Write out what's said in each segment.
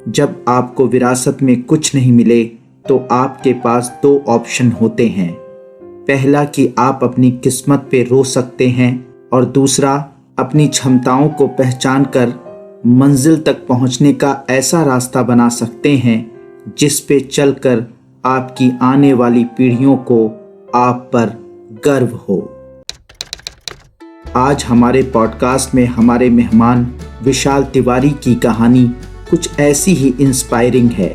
जब आपको विरासत में कुछ नहीं मिले तो आपके पास दो ऑप्शन होते हैं। पहला कि आप अपनी किस्मत पे रो सकते हैं और दूसरा अपनी क्षमताओं को पहचान कर मंजिल तक पहुंचने का ऐसा रास्ता बना सकते हैं जिस पे चलकर आपकी आने वाली पीढ़ियों को आप पर गर्व हो। आज हमारे पॉडकास्ट में हमारे मेहमान विशाल तिवारी की कहानी कुछ ऐसी ही इंस्पायरिंग है।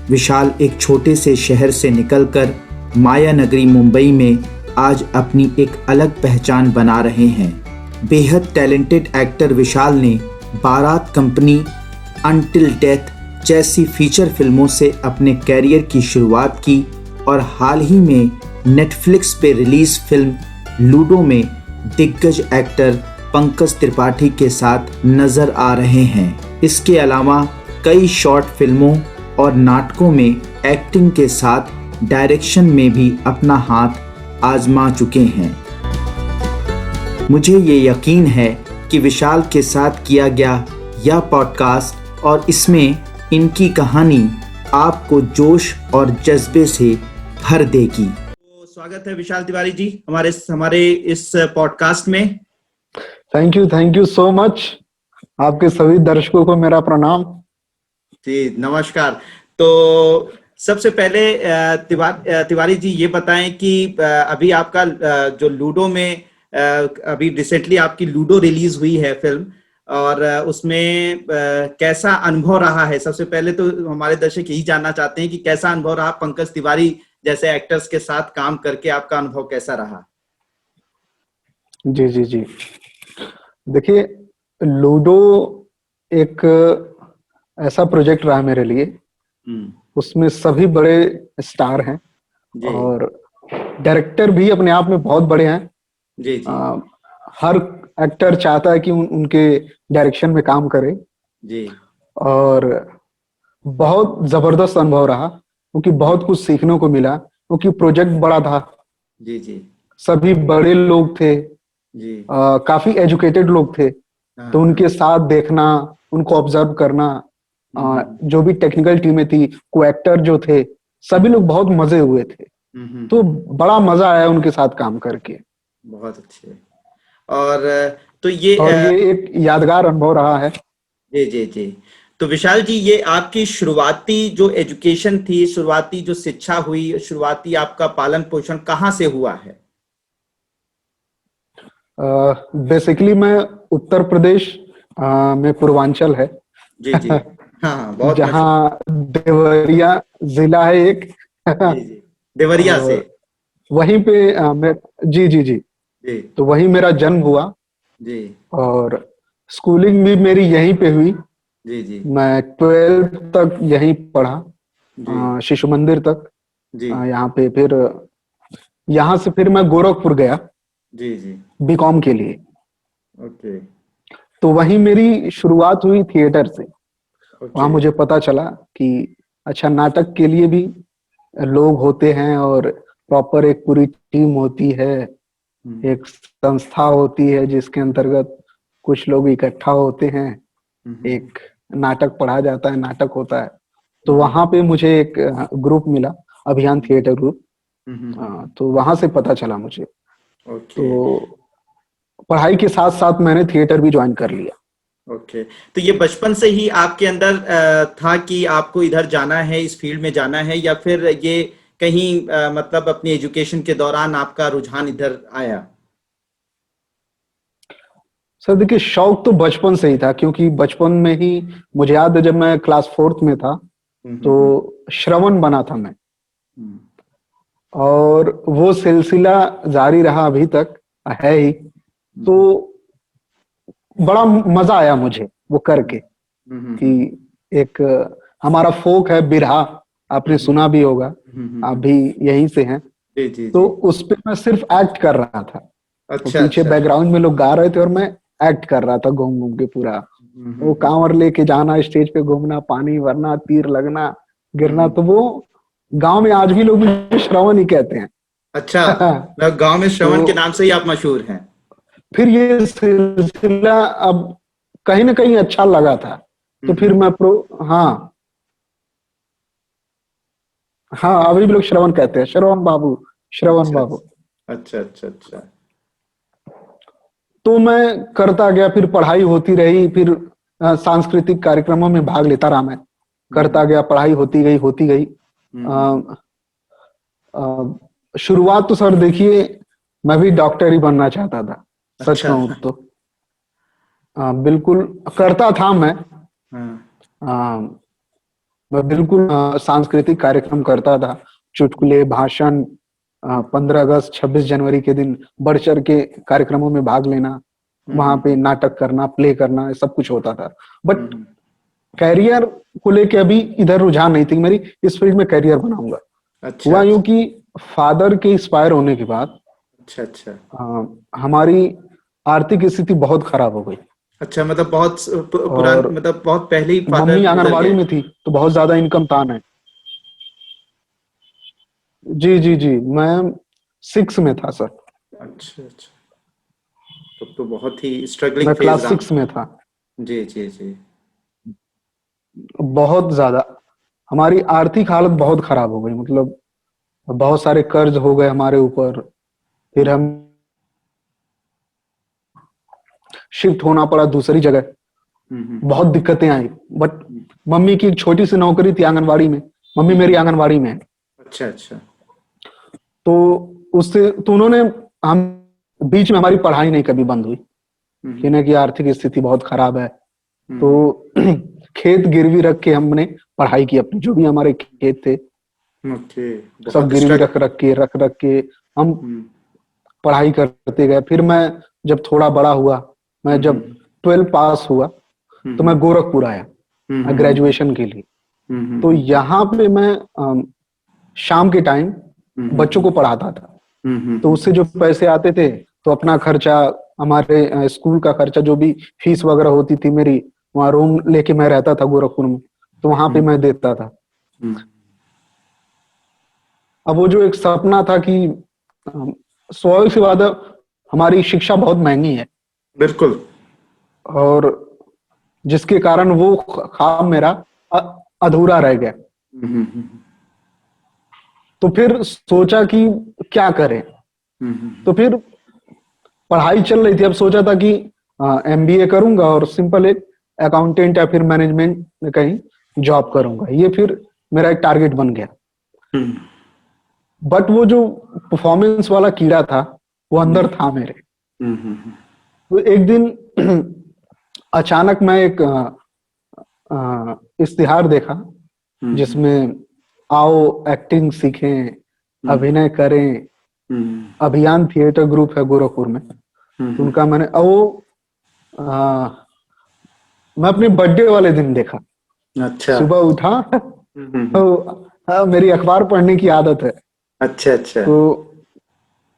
विशाल एक छोटे से शहर से निकलकर माया नगरी मुंबई में आज अपनी एक अलग पहचान बना रहे हैं। बेहद टैलेंटेड एक्टर विशाल ने बारात कंपनी, अनटिल डेथ जैसी फीचर फिल्मों से अपने कैरियर की शुरुआत की और हाल ही में नेटफ्लिक्स पे रिलीज फिल्म लूडो में दिग्गज एक्टर पंकज त्रिपाठी के साथ नजर आ रहे हैं। इसके अलावा कई शॉर्ट फिल्मों और नाटकों में एक्टिंग के साथ डायरेक्शन में भी अपना हाथ आजमा चुके हैं। मुझे ये यकीन है कि विशाल के साथ किया गया यह पॉडकास्ट और इसमें इनकी कहानी आपको जोश और जज्बे से भर देगी। तो स्वागत है विशाल तिवारी जी हमारे इस पॉडकास्ट में। Thank you so much. आपके सभी दर्शकों को मेरा प्रणाम जी। नमस्कार। तो सबसे पहले तिवारी जी ये बताएं कि अभी आपका जो लूडो में अभी रिसेंटली आपकी लूडो रिलीज हुई है फिल्म, और उसमें कैसा अनुभव रहा है। सबसे पहले तो हमारे दर्शक यही जानना चाहते हैं कि कैसा अनुभव रहा पंकज तिवारी जैसे एक्टर्स के साथ काम करके, आपका अनुभव कैसा रहा। जी। देखिए, लूडो एक ऐसा प्रोजेक्ट रहा मेरे लिए। उसमें सभी बड़े स्टार हैं और डायरेक्टर भी अपने आप में बहुत बड़े हैं। जी। हर एक्टर चाहता है कि उनके डायरेक्शन में काम करे जी। और बहुत जबरदस्त अनुभव रहा क्योंकि बहुत कुछ सीखने को मिला क्योंकि प्रोजेक्ट बड़ा था। जी। सभी बड़े लोग थे जी। काफी एजुकेटेड लोग थे, तो उनके साथ देखना, उनको ऑब्जर्व करना, जो भी टेक्निकल टीमें थी, को एक्टर जो थे, सभी लोग बहुत मजे हुए थे। तो बड़ा मजा आया उनके साथ काम करके। बहुत अच्छे। और तो ये एक यादगार अनुभव रहा है। जी। तो विशाल जी, ये आपकी शुरुआती जो एजुकेशन थी, शुरुआती जो शिक्षा हुई, शुरुआती आपका पालन पोषण कहाँ से हुआ है? बेसिकली मैं उत्तर प्रदेश में पूर्वांचल है जी। हाँ, बहुत जहाँ देवरिया जिला है एक जी। देवरिया से वहीं पे जी। तो वहीं मेरा जन्म हुआ जी। और स्कूलिंग भी मेरी यहीं पे हुई जी। मैं 12th तक यहीं पढ़ा, शिशु मंदिर तक जी। यहाँ पे फिर यहाँ से फिर मैं गोरखपुर गया जी बीकॉम के लिए। ओके। तो वहीं मेरी शुरुआत हुई थिएटर से। वहां मुझे पता चला कि अच्छा, नाटक के लिए भी लोग होते हैं और प्रॉपर एक पूरी टीम होती है, एक संस्था होती है जिसके अंतर्गत कुछ लोग इकट्ठा होते हैं, एक नाटक पढ़ा जाता है, नाटक होता है। तो वहां पे मुझे एक ग्रुप मिला, अभियान थिएटर ग्रुप। तो वहां से पता चला मुझे। तो पढ़ाई के साथ साथ मैंने थिएटर भी ज्वाइन कर लिया। ओके। तो ये बचपन से ही आपके अंदर था कि आपको इधर जाना है, इस फील्ड में जाना है, या फिर ये कहीं मतलब अपनी एजुकेशन के दौरान आपका रुझान इधर आया? सर देखिए, शौक तो बचपन से ही था क्योंकि बचपन में ही मुझे याद है जब मैं क्लास 4th में था तो श्रवण बना था मैं, और वो सिलसिला जारी रहा अभी तक है ही। तो बड़ा मजा आया मुझे वो करके कि एक हमारा फोक है बिरहा, आपने सुना भी होगा, आप भी यहीं से हैं। तो उस पे मैं सिर्फ एक्ट कर रहा था। तो पीछे बैकग्राउंड में लोग गा रहे थे और मैं एक्ट कर रहा था घूम घूम के पूरा। वो कांवर लेके जाना, स्टेज पे घूमना, पानी भरना, तीर लगना, गिरना। तो वो गांव में आज भी लोग मुझे श्रवण ही कहते हैं। अच्छा, गांव में श्रवण के नाम से ही आप मशहूर हैं। फिर ये सिलसिला अब कहीं ना कहीं अच्छा लगा था, तो फिर मैं हाँ, अभी भी लोग श्रवण कहते हैं, श्रवण बाबू, श्रवण अच्छा बाबू। अच्छा अच्छा अच्छा। तो मैं करता गया, फिर पढ़ाई होती रही, फिर सांस्कृतिक कार्यक्रमों में भाग लेता रहा मैं, करता हम्म गया, पढ़ाई होती गई होती गई। हम्म। अ, शुरुआत तो सर देखिए, मैं भी डॉक्टर ही बनना चाहता था, सच अच्छा। कहूँ तो। बिल्कुल करता था मैं। हाँ। अ, मैं बिल्कुल सांस्कृतिक कार्यक्रम करता था, चुटकुले, भाषण, 15 अगस्त, 26 जनवरी के दिन बढ़ चढ़ के कार्यक्रमों में भाग लेना, वहां पे हम्म। नाटक करना, प्ले करना, ये सब कुछ होता था। But hmm. कैरियर को लेके अभी इधर रुझान नहीं थी मेरी, इस फील्ड में कैरियर बनाऊंगा। अच्छा हुआ यूं अच्छा कि फादर के एक्सपायर होने के बाद अच्छा अच्छा हमारी आर्थिक स्थिति बहुत खराब हो गई, अच्छा। मतलब बहुत पुरान, और मतलब बहुत पहले ही मम्मी फादर गुजर आंगनबाड़ी गए। में थी, तो बहुत ज्यादा इनकम था नहीं। जी जी जी, मैं 6 में था सर, अच्छा अच्छा। तब तो बहुत ही स्ट्रगलिंग मैं फेज क्लास रहा। 6 में था। जी जी जी। बहुत ज्यादा हमारी आर्थिक हालत बहुत खराब हो गई, मतलब बहुत सारे कर्ज हो गए हमारे ऊपर। फिर हम शिफ्ट होना पड़ा दूसरी जगह, हम्म। बहुत दिक्कतें आई। But hmm. मम्मी की एक छोटी सी नौकरी थी आंगनबाड़ी में, मम्मी मेरी हम्म। आंगनबाड़ी में है। अच्छा अच्छा। तो उससे तो उन्होंने, हम बीच में हमारी पढ़ाई नहीं कभी बंद हुई, हम्म कहने की आर्थिक स्थिति बहुत खराब है। तो हम्म। खेत गिरवी रख के हमने पढ़ाई की अपनी, जो भी हमारे खेत थे ओके। सब बहुत गिरवी स्ट्रगल। रख रख के हम हम्म पढ़ाई करते गए। फिर मैं जब थोड़ा बड़ा हुआ, मैं जब हम्म 12 पास हुआ, तो मैं हम्म गोरखपुर आया हम्म ग्रेजुएशन के लिए। तो हम्म यहाँ पे मैं शाम के टाइम बच्चों को पढ़ाता था। तो उससे जो पैसे आते थे, तो अपना खर्चा, हमारे स्कूल का खर्चा, जो भी फीस वगैरह होती थी मेरी, वहाँ रूम लेके मैं रहता था गोरखपुर में, तो वहां पे मैं देता था। हम्म। अब वो जो एक सपना था कि स्वाभाविक सी बात है, हमारी शिक्षा बहुत महंगी है, बिल्कुल। और जिसके कारण वो ख्वाब मेरा अ- अधूरा रह गया। हम्म। तो फिर सोचा कि क्या करें। तो फिर पढ़ाई चल रही थी, अब सोचा था कि एमबीए करूंगा और सिंपल एक अकाउंटेंट या फिर मैनेजमेंट में कहीं जॉब करूंगा, ये फिर मेरा एक टारगेट बन गया। बट वो जो परफॉर्मेंस वाला कीड़ा था, वो अंदर था मेरे। तो एक दिन अचानक मैं एक इश्तिहार देखा, जिसमें आओ एक्टिंग सीखें, अभिनय करें, अभियान थिएटर ग्रुप है गोरखपुर में। तो उनका मैंने आ, मैं अपने बर्थडे वाले दिन देखा, अच्छा सुबह उठा तो मेरी अखबार पढ़ने की आदत है। अच्छा अच्छा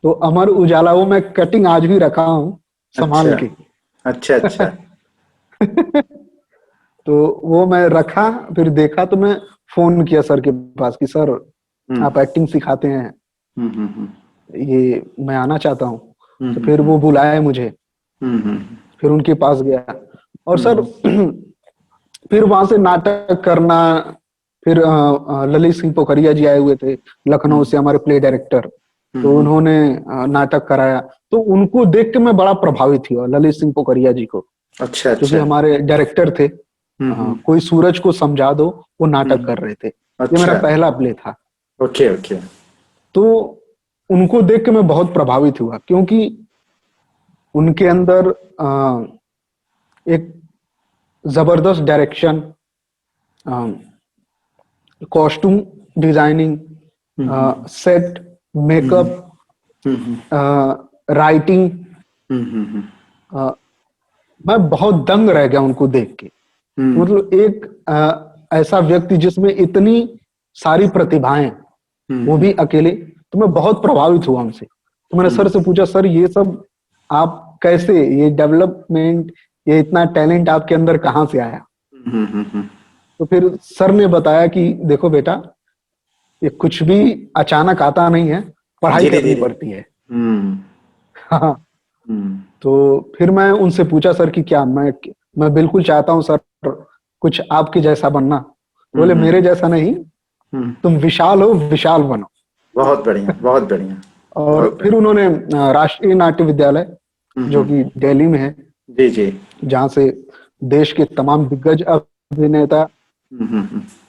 तो अमर उजाला, वो मैं कटिंग आज भी रखा हूँ संभाल अच्छा के। अच्छा अच्छा। तो वो मैं रखा, फिर देखा तो मैं फोन किया सर के पास कि सर, आप हम्म एक्टिंग सिखाते हैं, हम्म ये मैं आना चाहता हूँ। तो फिर हम्म वो बुलाए मुझे, फिर उनके पास गया, और सर फिर वहां से नाटक करना। फिर ललित सिंह पोखरिया जी आए हुए थे लखनऊ से, हमारे प्ले डायरेक्टर। तो उन्होंने नाटक कराया, तो उनको देख के मैं बड़ा प्रभावित हुआ, ललित सिंह पोखरिया जी को, अच्छा जो कि अच्छा। हमारे डायरेक्टर थे। कोई सूरज को समझा दो, वो नाटक कर रहे थे, ये मेरा अच्छा। पहला प्ले था। Okay okay. तो उनको देख के मैं बहुत प्रभावित हुआ, क्योंकि उनके अंदर एक जबरदस्त direction, costume designing, set, makeup, writing, मैं बहुत दंग रह गया उनको देख के। तो मतलब एक ऐसा व्यक्ति जिसमें इतनी सारी प्रतिभाएं, वो भी अकेले, तो मैं बहुत प्रभावित हुआ उनसे। तो मैंने सर से पूछा, सर ये सब आप कैसे, ये डेवलपमेंट, ये इतना टैलेंट आपके अंदर कहाँ से आया? तो फिर सर ने बताया कि देखो बेटा, ये कुछ भी अचानक आता नहीं है, पढ़ाई धीरे करनी धीरे। पड़ती है। हाँ। तो फिर मैं उनसे पूछा, सर कि क्या मैं बिल्कुल चाहता हूँ सर कुछ आपके जैसा बनना। तो बोले मेरे जैसा नहीं, तुम विशाल हो, विशाल बनो। बहुत बढ़िया, बहुत बढ़िया। और फिर उन्होंने राष्ट्रीय नाट्य विद्यालय जो कि दिल्ली में है, जी जी, जहाँ से देश के तमाम दिग्गज अभिनेता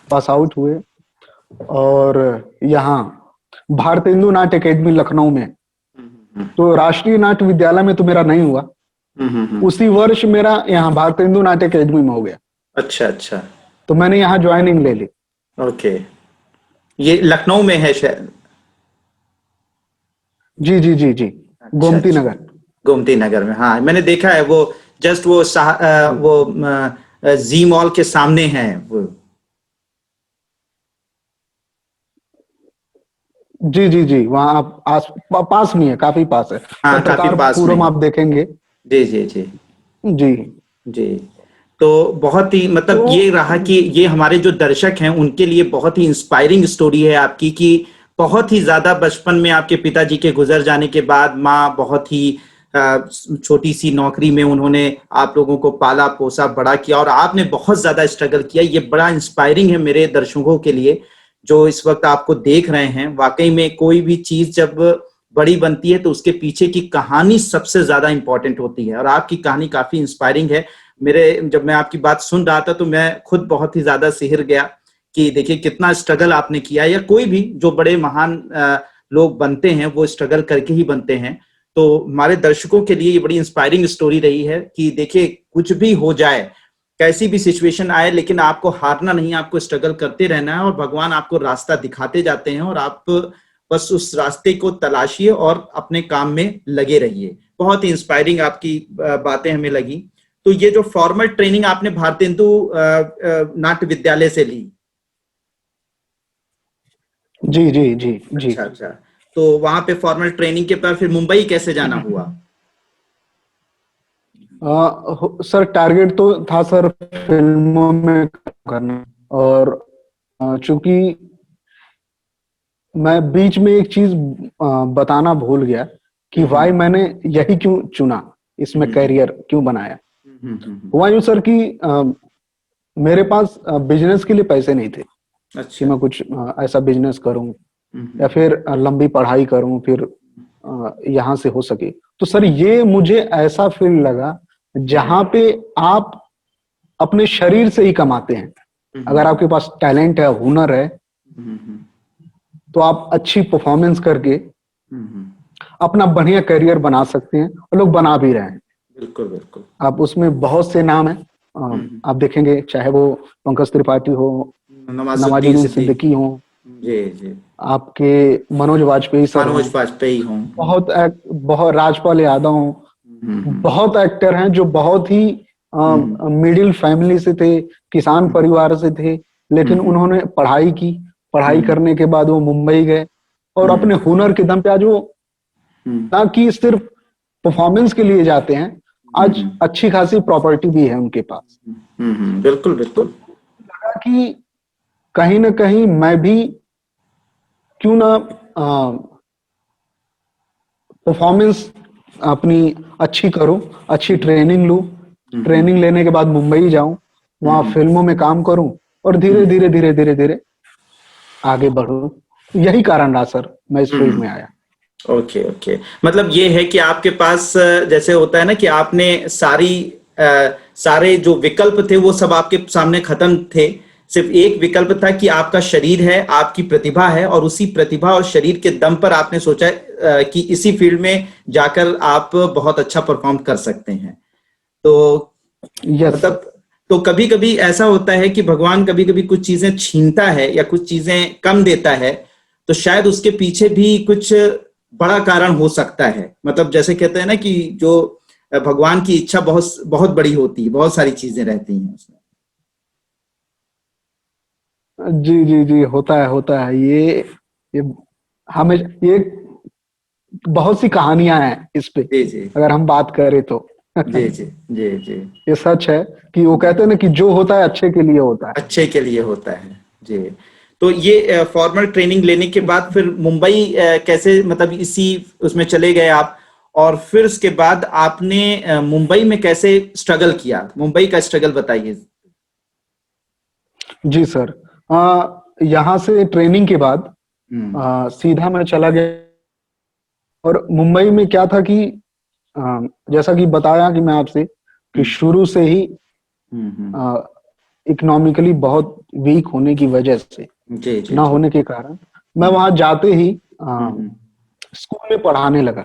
पास आउट हुए, और यहाँ भारतेंदु नाट्य अकेडमी लखनऊ में। तो राष्ट्रीय नाट्य विद्यालय में तो मेरा नहीं हुआ, उसी वर्ष मेरा यहाँ भारतेंदु नाट्य अकेडमी में हो गया। अच्छा अच्छा, तो मैंने यहाँ ज्वाइनिंग ले ली। ओके। ये लखनऊ में है शायद? जी जी जी जी, अच्छा गोमती अच्छा, नगर। गोमती नगर में, हाँ मैंने देखा है वो। जस्ट वो जी मॉल के सामने है वो। जी जी जी, वहाँ आप पास में है, काफी पास है। हाँ काफी पत्रकार पास में फोरम है। आप देखेंगे। जी जी जी जी। जी। तो बहुत ही मतलब तो ये रहा कि ये हमारे जो दर्शक हैं उनके लिए बहुत ही इंस्पायरिंग स्टोरी है आपकी, कि बहुत ही ज्यादा बचपन में आपके पिताजी के गुजर जाने के बाद माँ बहुत ही छोटी सी नौकरी में उन्होंने आप लोगों को पाला पोसा बड़ा किया, और आपने बहुत ज्यादा स्ट्रगल किया। ये बड़ा इंस्पायरिंग है मेरे दर्शकों के लिए जो इस वक्त आपको देख रहे हैं। वाकई में कोई भी चीज जब बड़ी बनती है तो उसके पीछे की कहानी सबसे ज्यादा इंपॉर्टेंट होती है, और आपकी कहानी काफी इंस्पायरिंग है। मेरे जब मैं आपकी बात सुन रहा था तो मैं खुद बहुत ही ज्यादा सिहर गया कि देखिए कितना स्ट्रगल आपने किया, या कोई भी जो बड़े महान लोग बनते हैं वो स्ट्रगल करके ही बनते हैं। तो हमारे दर्शकों के लिए ये बड़ी इंस्पायरिंग स्टोरी रही है कि देखिए कुछ भी हो जाए, कैसी भी सिचुएशन आए, लेकिन आपको हारना नहीं, आपको स्ट्रगल करते रहना है, और भगवान आपको रास्ता दिखाते जाते हैं, और आप बस उस रास्ते को तलाशिए और अपने काम में लगे रहिए। बहुत ही इंस्पायरिंग आपकी बातें हमें लगी। तो ये जो फॉर्मल ट्रेनिंग आपने भारतेंदु नाट्य विद्यालय से ली? जी जी जी जी। अच्छा अच्छा। तो वहां पे फॉर्मल ट्रेनिंग के बाद फिर मुंबई कैसे जाना हुआ? सर टारगेट तो था सर फिल्मों में काम करना, और चूंकि मैं बीच में एक चीज बताना भूल गया कि वाई मैंने यही क्यों चुना, इसमें करियर क्यों बनाया। हुआ यूं सर कि मेरे पास बिजनेस के लिए पैसे नहीं थे। अच्छा। कि मैं कुछ ऐसा बिजनेस करूं या फिर लंबी पढ़ाई करूं, फिर यहाँ से हो सके। तो सर ये मुझे ऐसा फील लगा जहां पे आप अपने शरीर से ही कमाते हैं। अगर आपके पास टैलेंट है, हुनर है, तो आप अच्छी परफॉर्मेंस करके अपना बढ़िया करियर बना सकते हैं, और लोग बना भी रहे हैं। बिल्कुल बिल्कुल। आप उसमें बहुत से नाम हैं, आप देखेंगे, चाहे वो पंकज त्रिपाठी हो, नवाजुद्दीन सिद्दीकी हो, जी जी, आपके मनोज वाजपेयी सर हो, मनोज वाजपेयी हो, बहुत राजपाल यादव हो, बहुत एक्टर हैं जो बहुत ही मिडिल फैमिली से थे, किसान परिवार से थे, लेकिन उन्होंने पढ़ाई की। पढ़ाई करने के बाद वो मुंबई गए, और अपने हुनर के दम पे आज वो ना कि सिर्फ परफॉर्मेंस के लिए जाते हैं, आज अच्छी खासी प्रॉपर्टी भी है उनके पास। बिल्कुल बिल्कुल। लगा कि कहीं ना कहीं मैं भी क्यों ना परफॉर्मेंस अपनी अच्छी करूं, अच्छी ट्रेनिंग लूं, ट्रेनिंग लेने के बाद मुंबई जाऊं, वहां फिल्मों में काम करूं, और धीरे धीरे धीरे धीरे धीरे आगे बढ़ूं। यही कारण रहा सर मैं इस फील्ड में आया। Okay okay. मतलब ये है कि आपके पास जैसे होता है ना कि आपने सारे जो विकल्प थे वो सब आपके सामने खत्म थे, सिर्फ एक विकल्प था कि आपका शरीर है, आपकी प्रतिभा है, और उसी प्रतिभा और शरीर के दम पर आपने सोचा कि इसी फील्ड में जाकर आप बहुत अच्छा परफॉर्म कर सकते हैं। तो मतलब तो कभी कभी ऐसा होता है कि भगवान कभी कभी कुछ चीजें छीनता है या कुछ चीजें कम देता है, तो शायद उसके पीछे भी कुछ बड़ा कारण हो सकता है। मतलब जैसे कहते हैं ना कि जो भगवान की इच्छा बहुत बहुत बड़ी होती है, बहुत सारी चीजें रहती हैं उसमें। जी जी जी, होता है ये हमें ये बहुत सी कहानियां हैं इस पे, जी जी अगर हम बात करें तो। जी जी जी जी, ये सच है कि वो कहते हैं ना कि जो होता है अच्छे के लिए होता है। अच्छे के लिए होता है जी। तो ये फॉर्मल ट्रेनिंग लेने के बाद फिर मुंबई कैसे, मतलब इसी उसमें चले गए आप, और फिर उसके बाद आपने मुंबई में कैसे स्ट्रगल किया? मुंबई का स्ट्रगल बताइए। जी सर, यहाँ से ट्रेनिंग के बाद सीधा मैं चला गया। और मुंबई में क्या था कि जैसा कि बताया कि मैं आपसे कि शुरू से ही इकोनॉमिकली बहुत वीक होने की वजह से, ना होने के कारण मैं वहां जाते ही स्कूल में पढ़ाने लगा।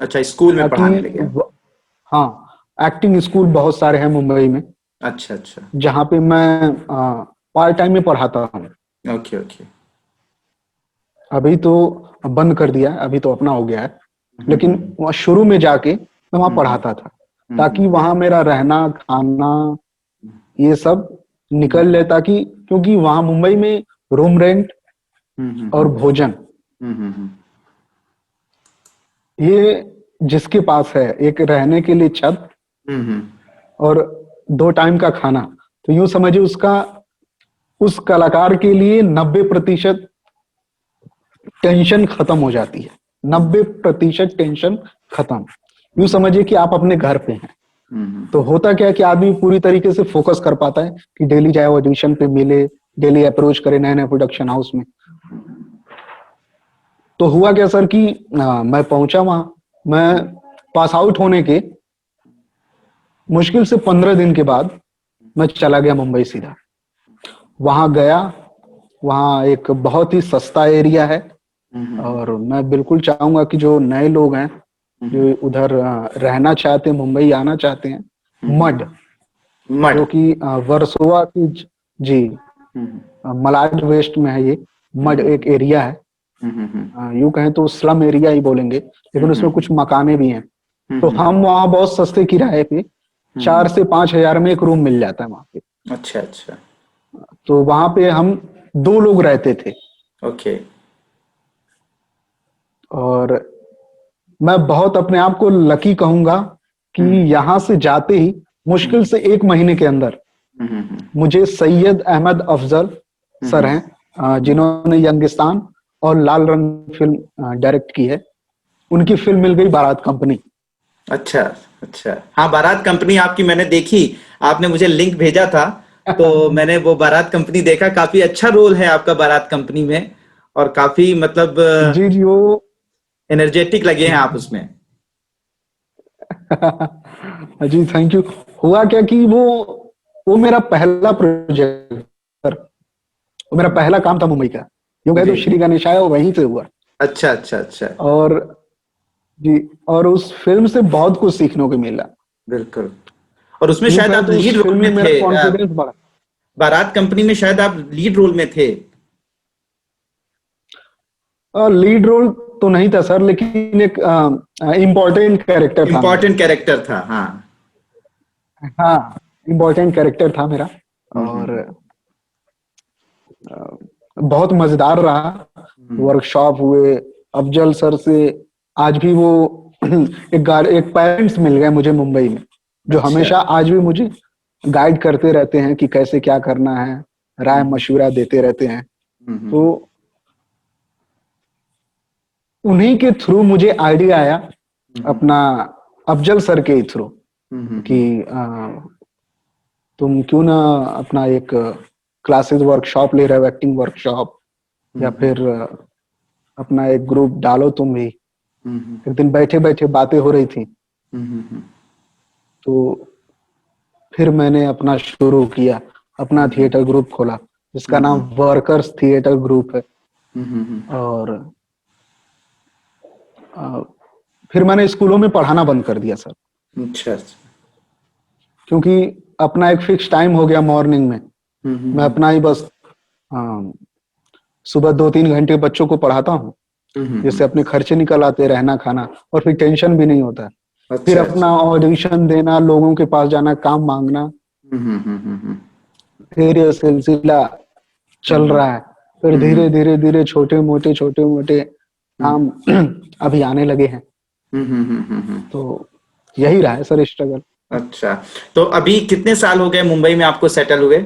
अच्छा, स्कूल में पढ़ाने लगे। हाँ, एक्टिंग स्कूल बहुत सारे हैं मुंबई में। अच्छा अच्छा। जहाँ पे मैं पार्ट टाइम में पढ़ाता हूँ। Okay okay. अभी तो बंद कर दिया है, अभी तो अपना हो गया है, लेकिन वहाँ शुरू में जाके मैं वहाँ पढ़ाता था, ताकि वहाँ मेरा रहना खाना ये सब निकल ले, ताकि क्योंकि वहाँ मुंबई में रूम रेंट और भोजन ये जिसके पास है, एक रहने के लिए छत और 2 टाइम का खाना, तो यूं समझिए उसका उस कलाकार के लिए 90% टेंशन खत्म हो जाती है। 90% टेंशन खत्म। यूं समझिए कि आप अपने घर पे हैं। तो होता क्या है कि आदमी पूरी तरीके से फोकस कर पाता है कि डेली जाए ऑडिशन पे मिले, डेली अप्रोच करे नए नए प्रोडक्शन हाउस में। तो हुआ क्या सर कि मैं पहुंचा वहां, मैं पास आउट होने के मुश्किल से 15 दिन के बाद मैं चला गया मुंबई सीधा। वहां गया, वहाँ एक बहुत ही सस्ता एरिया है, और मैं बिल्कुल चाहूंगा कि जो नए लोग हैं जो उधर रहना चाहते हैं, मुंबई आना चाहते हैं, मड जो कि वर्सोवा की, जी, मलाड वेस्ट में है ये मड एक एरिया है। यूं कहें तो स्लम एरिया ही बोलेंगे, लेकिन उसमें कुछ मकाने भी हैं। तो हम वहाँ बहुत सस्ते किराए पे 4 से 5 हजार में एक रूम मिल जाता है वहाँ पे। अच्छा अच्छा। तो वहां पे हम 2 लोग रहते थे। ओके। और मैं बहुत अपने आप को लकी कहूंगा कि यहाँ से जाते ही मुश्किल से 1 महीने के अंदर मुझे सैयद अहमद अफजल सर हैं, जिन्होंने यंगिस्तान और लाल रंग फिल्म डायरेक्ट की है, उनकी फिल्म मिल गई बारात कंपनी। अच्छा अच्छा। हाँ, बारात कंपनी आपकी मैंने देखी, आपने मुझे लिंक भेजा था, तो मैंने वो बारात कंपनी देखा। काफी अच्छा रोल है आपका बारात कंपनी में, और काफी मतलब जी जी, वो एनर्जेटिक लगे हैं आप उसमें। जी थैंक यू। हुआ क्या कि वो मेरा पहला प्रोजेक्ट, वो मेरा पहला काम था मुंबई का। यूं कहे तो श्री गणेश आया वहीं से हुआ। अच्छा अच्छा अच्छा। और जी, और उस फिल्म से बहुत कुछ सीखने को मिला। बिल्कुल। और उसमें यूं शायद कहे आप तो लीड उस रोल फिल्म में में मेरा थे। कॉन्फिडेंस बढ़ा। बारात कंपनी में शायद आप लीड रोल में थे। लीड रोल तो नहीं था सर, लेकिन एक इम्पोर्टेंट कैरेक्टर था मेरा। इम्पोर्टेंट कैरेक्टर था, हाँ। हाँ, इम्पोर्टेंट कैरेक्टर था मेरा। और बहुत मजेदार रहा। वर्कशॉप हुए अफजल सर से। आज भी वो एक पेरेंट्स मिल गए मुझे मुंबई में, जो अच्छा। हमेशा आज भी मुझे गाइड करते रहते हैं कि कैसे क्या करना है, राय मशवरा देते रहते हैं। तो उन्हीं के थ्रू मुझे आइडिया आया, अपना अफजल सर के थ्रू, कि तुम क्यों ना अपना एक क्लासेस वर्कशॉप ले रहे हो, एक्टिंग वर्कशॉप, या फिर अपना एक ग्रुप डालो तुम भी। एक दिन बैठे बैठे बातें हो रही थी, तो फिर मैंने अपना शुरू किया, अपना थिएटर ग्रुप खोला जिसका नाम वर्कर्स थिएटर ग्रुप है। और फिर मैंने स्कूलों में पढ़ाना बंद कर दिया सर। अच्छा। क्योंकि अपना एक फिक्स टाइम हो गया मॉर्निंग में। मैं अपना ही बस सुबह 2-3 घंटे बच्चों को पढ़ाता हूँ, जिससे अपने खर्चे निकल आते, रहना खाना, और फिर टेंशन भी नहीं होता। फिर अपना ऑडिशन देना, लोगों के पास जाना, काम मांगना, फिर ये सिलसिला चल रहा है। फिर धीरे धीरे धीरे छोटे मोटे काम अभी आने लगे हैं। तो यही रहा है सर स्ट्रगल। अच्छा, तो अभी कितने साल हो गए मुंबई में आपको सेटल हुए?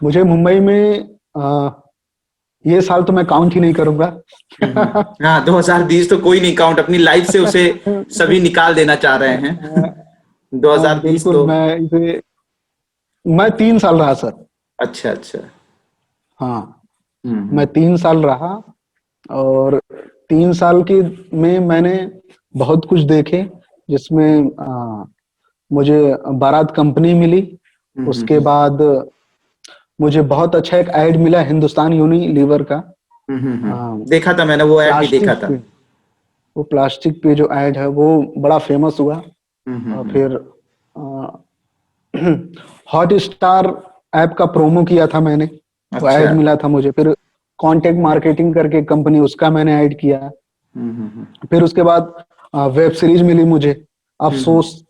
मुझे मुंबई में ये साल तो मैं काउंट ही नहीं करूंगा। हाँ, 2020 तो कोई नहीं काउंट, अपनी लाइफ से उसे सभी निकाल देना चाह रहे हैं। 2020 बिल्कुल, तो मैं 3 साल रहा सर। अच्छा अच्छा। हाँ, हम्म। मैं 3 साल रहा, और 3 साल के में मैंने बहुत कुछ देखे, जिसमें मुझे बारात कंपनी मिली। उसके हम्म। बाद मुझे बहुत अच्छा एक ऐड मिला हिंदुस्तान यूनिलीवर का, देखा था मैंने, वो ऐड भी देखा प्लास्टिक था। पे। वो प्लास्टिक पे जो ऐड है वो बड़ा फेमस हुआ। और हम्म। फिर हॉट स्टार ऐप का प्रोमो किया था मैंने, वो अच्छा। ऐड मिला था मुझे। फिर कंटेंट मार्केटिंग करके कंपनी, उसका मैंने ऐड किया। हम्म। फिर उसके बाद वेब सीरीज मिली मुझे, हम्म। अफसोस।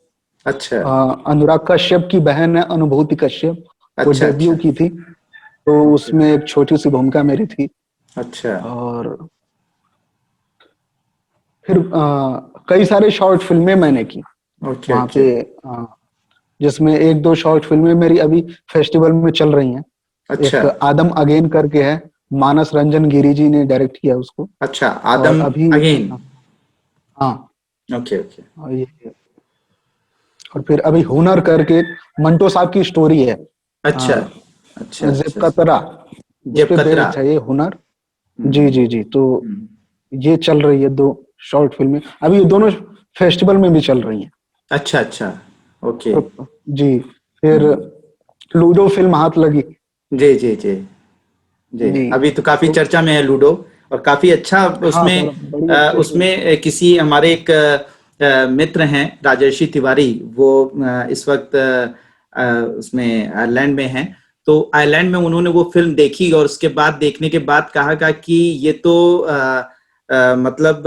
अच्छा अनुराग कश्यप की बहन है अनुभूति कश्यप, वो अच्छा। डेब्यू अच्छा की थी, तो उसमें एक छोटी सी भूमिका मेरी थी। अच्छा। और फिर कई सारे शॉर्ट फिल्में मैंने की ओके वहां ओके। पे, जिसमें एक दो शॉर्ट फिल्में मेरी अभी फेस्टिवल में चल रही हैं। अच्छा एक आदम अगेन करके है, मानस रंजन गिरी जी ने डायरेक्ट किया उसको। अच्छा। और आदम अभी अगेन। हाँ, ओके ओके। और ये, और फिर अभी हुनर करके मंटो साहब की स्टोरी है, अच्छा अच्छा जेब अच्छा। कतरा, उस जेब पे कतरा। बेस्ड है ये हुनर। जी हम्म। जी जी। तो हम्म। ये चल रही है दो शॉर्ट फिल्में, अभी ये दोनों फेस्टिवल में भी चल रही हैं। अच्छा अच्छा। ओके। तो जी, फिर हम्म। लूडो फिल्म हाथ लगी। जी जी जी जी। जी, अभी तो काफी तो चर्चा में है लूडो, और काफी अच्छा हाँ उसमें सर, बड़ी अच्छी फिल्म। उसमें किसी हमारे एक मित्र हैं राजर्षि तिवारी, वो इस वक्त उसमें आयरलैंड में हैं। तो आयरलैंड में उन्होंने वो फिल्म देखी, और उसके बाद देखने के बाद कहा कि ये तो मतलब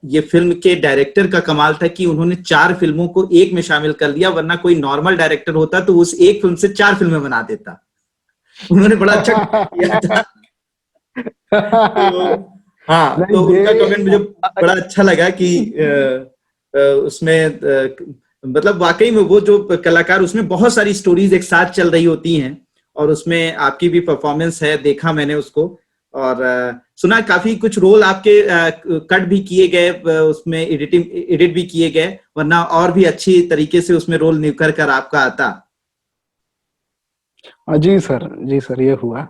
ये फिल्म के डायरेक्टर का कमाल था कि उन्होंने 4 फिल्मों को एक में शामिल कर लिया, वरना कोई नॉर्मल डायरेक्टर होता तो उस एक फिल्म से 4 फिल्में बना देता। उन्होंने बड़ा अच्छा कमेंट किया था। तो हाँ, नहीं तो दे, उनका कमेंट मुझे बड़ा अच्छा लगा कि उसमें मतलब वाकई में वो जो कलाकार, उसमें बहुत सारी स्टोरीज एक साथ चल रही होती हैं, और उसमें आपकी भी परफॉर्मेंस है, देखा मैंने उसको। और सुना काफी कुछ रोल आपके कट भी किए गए, उसमें एडिट भी किए गए, वरना और भी अच्छी तरीके से उसमें रोल निखर कर आपका आता। जी सर, जी सर, ये हुआ।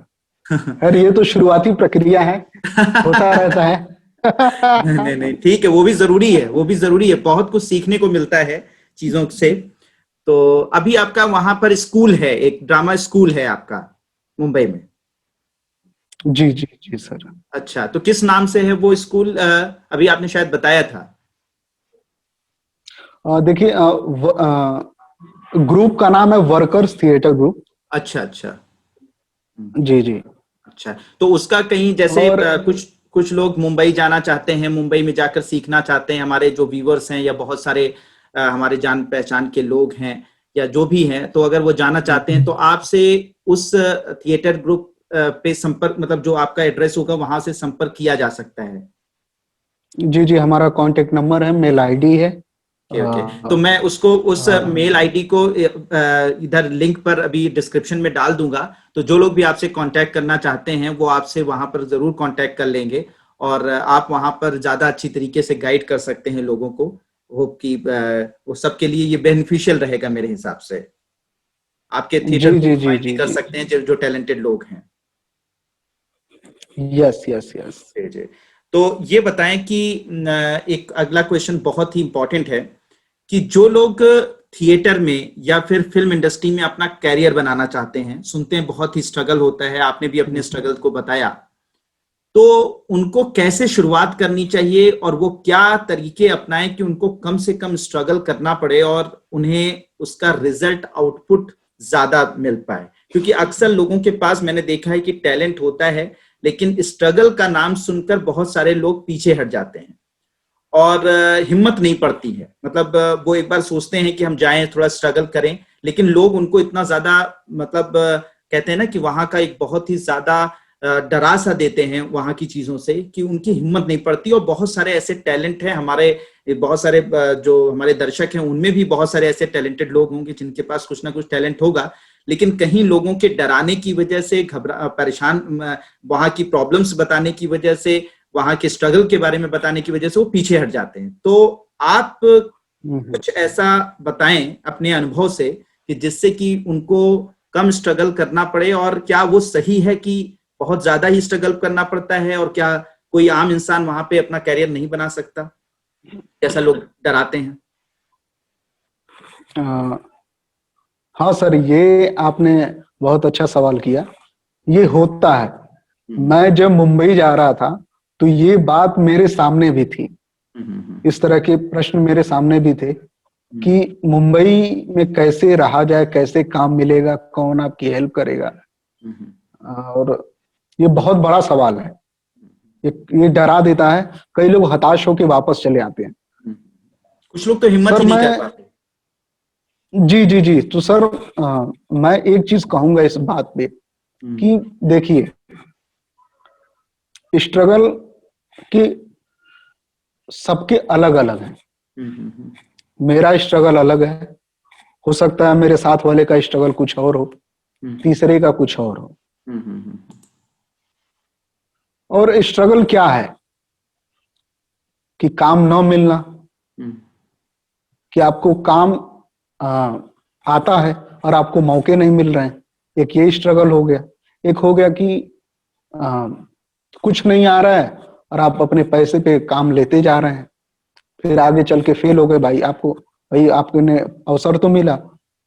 खैर, ये तो शुरुआती प्रक्रिया है, होता रहता नहीं नहीं नहीं, है। ठीक है, वो भी जरूरी है, वो भी जरूरी है, बहुत कुछ सीखने को मिलता है चीजों से। तो अभी आपका वहां पर स्कूल है, एक ड्रामा स्कूल है आपका मुंबई में। जी जी जी सर। अच्छा, तो किस नाम से है वो स्कूल? अभी आपने शायद बताया था। देखिए, ग्रुप का नाम है वर्कर्स थिएटर ग्रुप। अच्छा अच्छा। जी जी। अच्छा, तो उसका कहीं जैसे और कुछ कुछ लोग मुंबई जाना चाहते हैं, मुंबई में जाकर सीखना चाहते हैं, हमारे जो व्यूवर्स हैं या बहुत सारे हमारे जान पहचान के लोग हैं या जो भी हैं, तो अगर वो जाना चाहते हैं तो आपसे उस थिएटर ग्रुप पे संपर्क, मतलब जो आपका एड्रेस होगा वहां से संपर्क किया जा सकता है। जी जी, हमारा कांटेक्ट नंबर है, मेल आईडी है। Okay okay. तो मैं उसको उस मेल आईडी को इधर लिंक पर अभी डिस्क्रिप्शन में डाल दूंगा, तो जो लोग भी आपसे कांटेक्ट करना चाहते हैं वो आपसे वहां पर जरूर कांटेक्ट कर लेंगे, और आप वहां पर ज्यादा अच्छी तरीके से गाइड कर सकते हैं लोगों को। होप कि वो सबके लिए ये बेनिफिशियल रहेगा मेरे हिसाब से, आपके थिएटर जी को जी जी ज्वाइन भी जी कर जी। सकते हैं जो जो टैलेंटेड लोग हैं। Yes yes yes. जी जी। तो ये बताएं कि एक अगला क्वेश्चन बहुत ही इंपॉर्टेंट है, कि जो लोग थिएटर में या फिर फिल्म इंडस्ट्री में अपना कैरियर बनाना चाहते हैं, सुनते हैं बहुत ही स्ट्रगल होता है, आपने भी अपने स्ट्रगल को बताया, तो उनको कैसे शुरुआत करनी चाहिए और वो क्या तरीके अपनाएं कि उनको कम से कम स्ट्रगल करना पड़े और उन्हें उसका रिजल्ट आउटपुट ज्यादा मिल पाए? क्योंकि अक्सर लोगों के पास मैंने देखा है कि टैलेंट होता है, लेकिन स्ट्रगल का नाम सुनकर बहुत सारे लोग पीछे हट जाते हैं, और हिम्मत नहीं पड़ती है। मतलब वो एक बार सोचते हैं कि हम जाएं थोड़ा स्ट्रगल करें, लेकिन लोग उनको इतना ज्यादा, मतलब कहते हैं ना कि वहां का एक बहुत ही ज्यादा डरा सा देते हैं वहां की चीजों से, कि उनकी हिम्मत नहीं पड़ती। और बहुत सारे ऐसे टैलेंट हैं हमारे, बहुत सारे जो हमारे दर्शक हैं उनमें भी बहुत सारे ऐसे टैलेंटेड लोग होंगे जिनके पास कुछ ना कुछ टैलेंट होगा, लेकिन कहीं लोगों के डराने की वजह से, घबरा परेशान, वहां की प्रॉब्लम्स बताने की वजह से, वहां के स्ट्रगल के बारे में बताने की वजह से वो पीछे हट जाते हैं। तो आप कुछ ऐसा बताएं अपने अनुभव से कि जिससे कि उनको कम स्ट्रगल करना पड़े, और क्या वो सही है कि बहुत ज्यादा ही स्ट्रगल करना पड़ता है, और क्या कोई आम इंसान वहां पे अपना कैरियर नहीं बना सकता, जैसा लोग डराते हैं? हाँ सर, ये आपने बहुत अच्छा सवाल किया। ये होता है। मैं जब मुंबई जा रहा था तो ये बात मेरे सामने भी थी। इस तरह के प्रश्न मेरे सामने भी थे कि मुंबई में कैसे रहा जाए, कैसे काम मिलेगा, कौन आपकी हेल्प करेगा। और ये बहुत बड़ा सवाल है। ये डरा देता है। कई लोग हताश होकर वापस चले आते हैं। कुछ लोग तो हिम्मत ही नहीं कर पाते। जी जी जी। तो सर मैं एक चीज कहूंगा इस बात पे कि देखिए, स्ट्रगल के सबके अलग अलग हैं। मेरा स्ट्रगल अलग है, हो सकता है मेरे साथ वाले का स्ट्रगल कुछ और हो, तीसरे का कुछ और हो। और स्ट्रगल क्या है कि काम न मिलना, कि आपको काम आता है और आपको मौके नहीं मिल रहे हैं, एक ये स्ट्रगल हो गया। एक हो गया कि कुछ नहीं आ रहा है और आप अपने पैसे पे काम लेते जा रहे हैं, फिर आगे चल के फेल हो गए। भाई आपको ने अवसर तो मिला,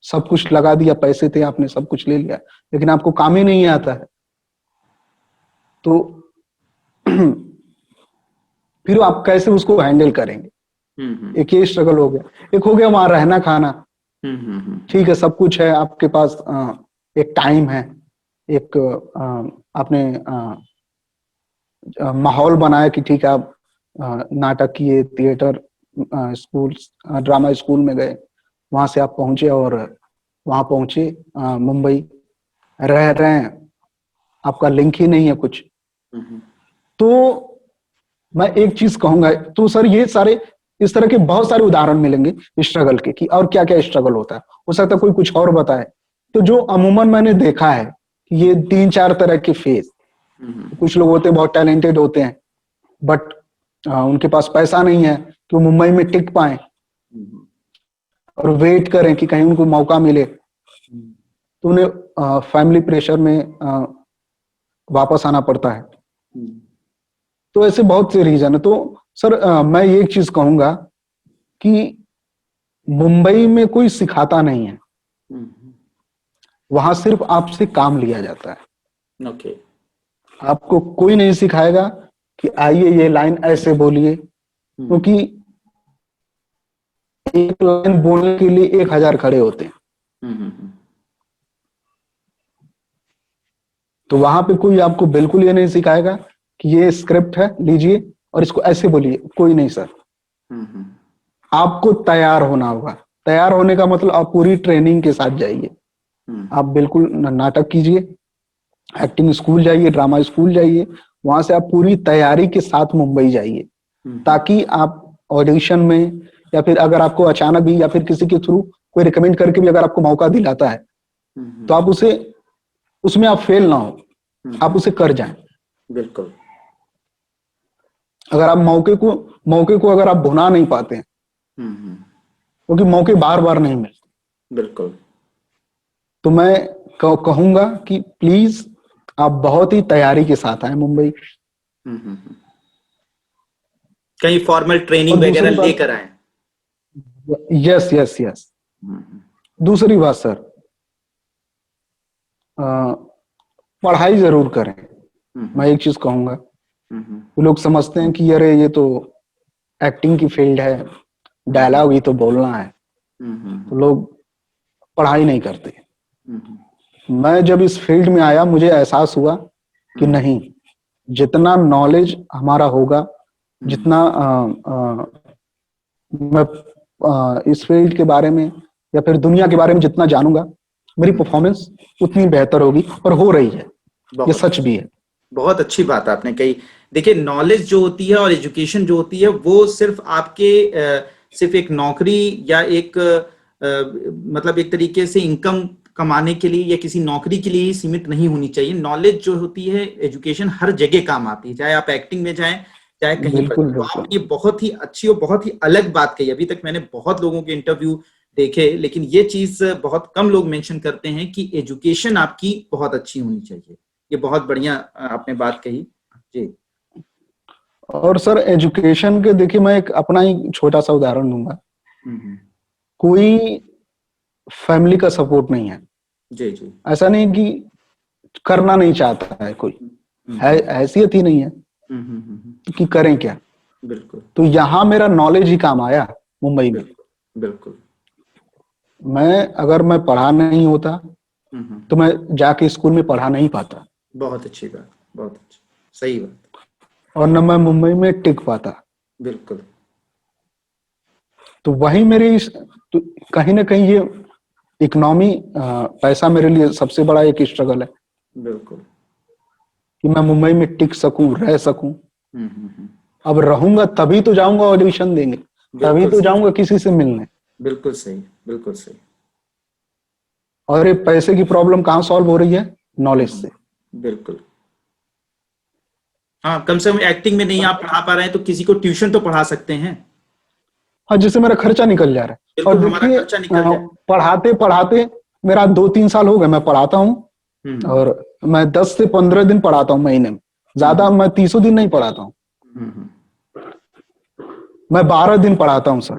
सब कुछ लगा दिया, पैसे थे, आपने सब कुछ ले लिया, लेकिन आपको काम ही नहीं आता है। तो फिर आप कैसे उसको हैंडल करेंगे? एक ये स्ट्रगल हो गया। एक हो गया वहां रहना खाना। ठीक है, सब कुछ है आपके पास, एक टाइम है, एक आपने माहौल बनाया कि ठीक है, आप नाटक किए, थिएटर स्कूल, ड्रामा स्कूल में गए, वहां से आप पहुंचे और वहां पहुंचे मुंबई, रह रहे हैं, आपका लिंक ही नहीं है कुछ। तो मैं एक चीज कहूंगा, तो सर ये सारे इस तरह के बहुत सारे उदाहरण मिलेंगे स्ट्रगल के, कि और क्या क्या स्ट्रगल होता है। हो सकता है कोई कुछ और बताए। तो जो अमूमन मैंने देखा है कि ये 3-4 तरह के फेज। कुछ लोग होते हैं बहुत टैलेंटेड होते हैं, बट उनके पास पैसा नहीं है कि वो मुंबई में टिक पाए और वेट करें कि कहीं उनको मौका मिले। तो उन्हें फैमिली प्रेशर में वापस आना पड़ता है। तो ऐसे बहुत से रीजन है। तो सर मैं ये एक चीज कहूंगा कि मुंबई में कोई सिखाता नहीं है, वहां सिर्फ आपसे काम लिया जाता है। ओके। आपको कोई नहीं सिखाएगा कि आइए ये लाइन ऐसे बोलिए, क्योंकि एक लाइन बोलने के लिए 1000 खड़े होते हैं। तो वहां पे कोई आपको बिल्कुल ये नहीं सिखाएगा कि ये स्क्रिप्ट है, लीजिए और इसको ऐसे बोलिए। कोई नहीं सर। आपको तैयार होना होगा। तैयार होने का मतलब आप पूरी ट्रेनिंग के साथ जाइए। आप बिल्कुल नाटक कीजिए, एक्टिंग स्कूल जाइए, ड्रामा स्कूल जाइए, वहां से आप पूरी तैयारी के साथ मुंबई जाइए, ताकि आप ऑडिशन में, या फिर अगर आपको अचानक भी या फिर किसी के थ्रू कोई रिकमेंड करके भी अगर आपको मौका दिलाता है, तो आप उसे, उसमें आप फेल ना हो, आप उसे कर जाएं। बिल्कुल। अगर आप मौके को अगर आप भुना नहीं पाते हैं, क्योंकि मौके बार बार नहीं मिलते। बिल्कुल। तो मैं कहूंगा कि प्लीज आप बहुत ही तैयारी के साथ आए मुंबई। कहीं फॉर्मल ट्रेनिंग वगैरह लेकर आए। Yes yes yes. दूसरी बात सर, पढ़ाई जरूर करें। मैं एक चीज कहूंगा, लोग समझते हैं कि अरे ये तो एक्टिंग की फील्ड है, डायलॉग ही तो बोलना है, तो लोग पढ़ाई नहीं करते। मैं जब इस फील्ड में आया, मुझे एहसास हुआ कि नहीं, जितना नॉलेज हमारा होगा, जितना मैं इस फील्ड के बारे में या फिर दुनिया के बारे में जितना जानूंगा, मेरी परफॉर्मेंस उतनी बेहतर होगी, और हो रही है। ये सच भी है। बहुत अच्छी बात आपने कही। देखिए, नॉलेज जो होती है और एजुकेशन जो होती है, वो सिर्फ आपके सिर्फ एक नौकरी या एक मतलब एक तरीके से इनकम कमाने के लिए या किसी नौकरी के लिए ही सीमित नहीं होनी चाहिए। नॉलेज जो होती है, एजुकेशन हर जगह काम आती है, चाहे आप एक्टिंग में जाएं, चाहे कहीं पर। तो आपने ये बहुत ही अच्छी और बहुत ही अलग बात कही। अभी तक मैंने बहुत लोगों के इंटरव्यू देखे, लेकिन ये चीज बहुत कम लोग मेंशन करते हैं कि एजुकेशन आपकी बहुत अच्छी होनी चाहिए। ये बहुत बढ़िया आपने बात कही जी। और सर एजुकेशन के देखिए, मैं एक अपना ही छोटा सा उदाहरण दूंगा। कोई फैमिली का सपोर्ट नहीं है जी जी। ऐसा नहीं कि करना नहीं चाहता है कोई, है हैसियत ही नहीं है कि करें क्या। बिल्कुल। तो यहाँ मेरा नॉलेज ही काम आया मुंबई में। बिल्कुल। अगर मैं पढ़ा नहीं होता तो मैं जाके स्कूल में पढ़ा नहीं पाता। बहुत अच्छी बात, बहुत अच्छी, सही बात। और न मैं मुंबई में टिक पाता। बिल्कुल। तो वही मेरी तो कहीं ना कहीं ये इकोनॉमी, पैसा मेरे लिए सबसे बड़ा एक स्ट्रगल है। बिल्कुल। कि मैं मुंबई में टिक सकूं, रह सकूं। अब रहूंगा तभी तो जाऊंगा ऑडिशन देंगे, तभी तो जाऊंगा किसी से मिलने। बिल्कुल सही, बिल्कुल सही। और ये पैसे की प्रॉब्लम कहाँ सॉल्व हो रही है? नॉलेज से। बिल्कुल। हाँ, कम से कम एक्टिंग में नहीं आप पढ़ा पा रहे हैं तो किसी को ट्यूशन तो पढ़ा सकते हैं। हाँ, जिससे मेरा खर्चा निकल जा रहा है। और देखिए, पढ़ाते पढ़ाते मेरा 2-3 साल हो गए मैं पढ़ाता हूँ। और मैं 10 से 15 दिन पढ़ाता हूँ महीने में, ज्यादा मैं 30 दिन नहीं पढ़ाता हूँ। मैं 12 दिन पढ़ाता हूँ सर।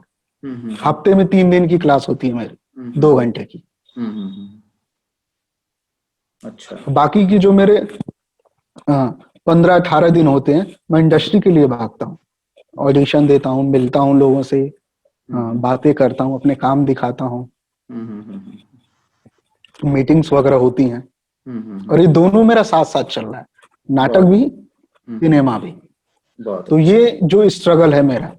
हफ्ते में 3 दिन की क्लास होती है मेरी, 2 घंटे की। अच्छा। बाकी की जो मेरे 15-18 दिन होते हैं, मैं इंडस्ट्री के लिए भागता हूँ, ऑडिशन देता हूँ, मिलता हूँ लोगों से, बातें करता हूँ, अपने काम दिखाता हूँ, मीटिंग्स वगैरह होती हैं। और ये दोनों मेरा साथ साथ चल रहा है, नाटक भी, सिनेमा भी। तो ये जो स्ट्रगल है मेरा,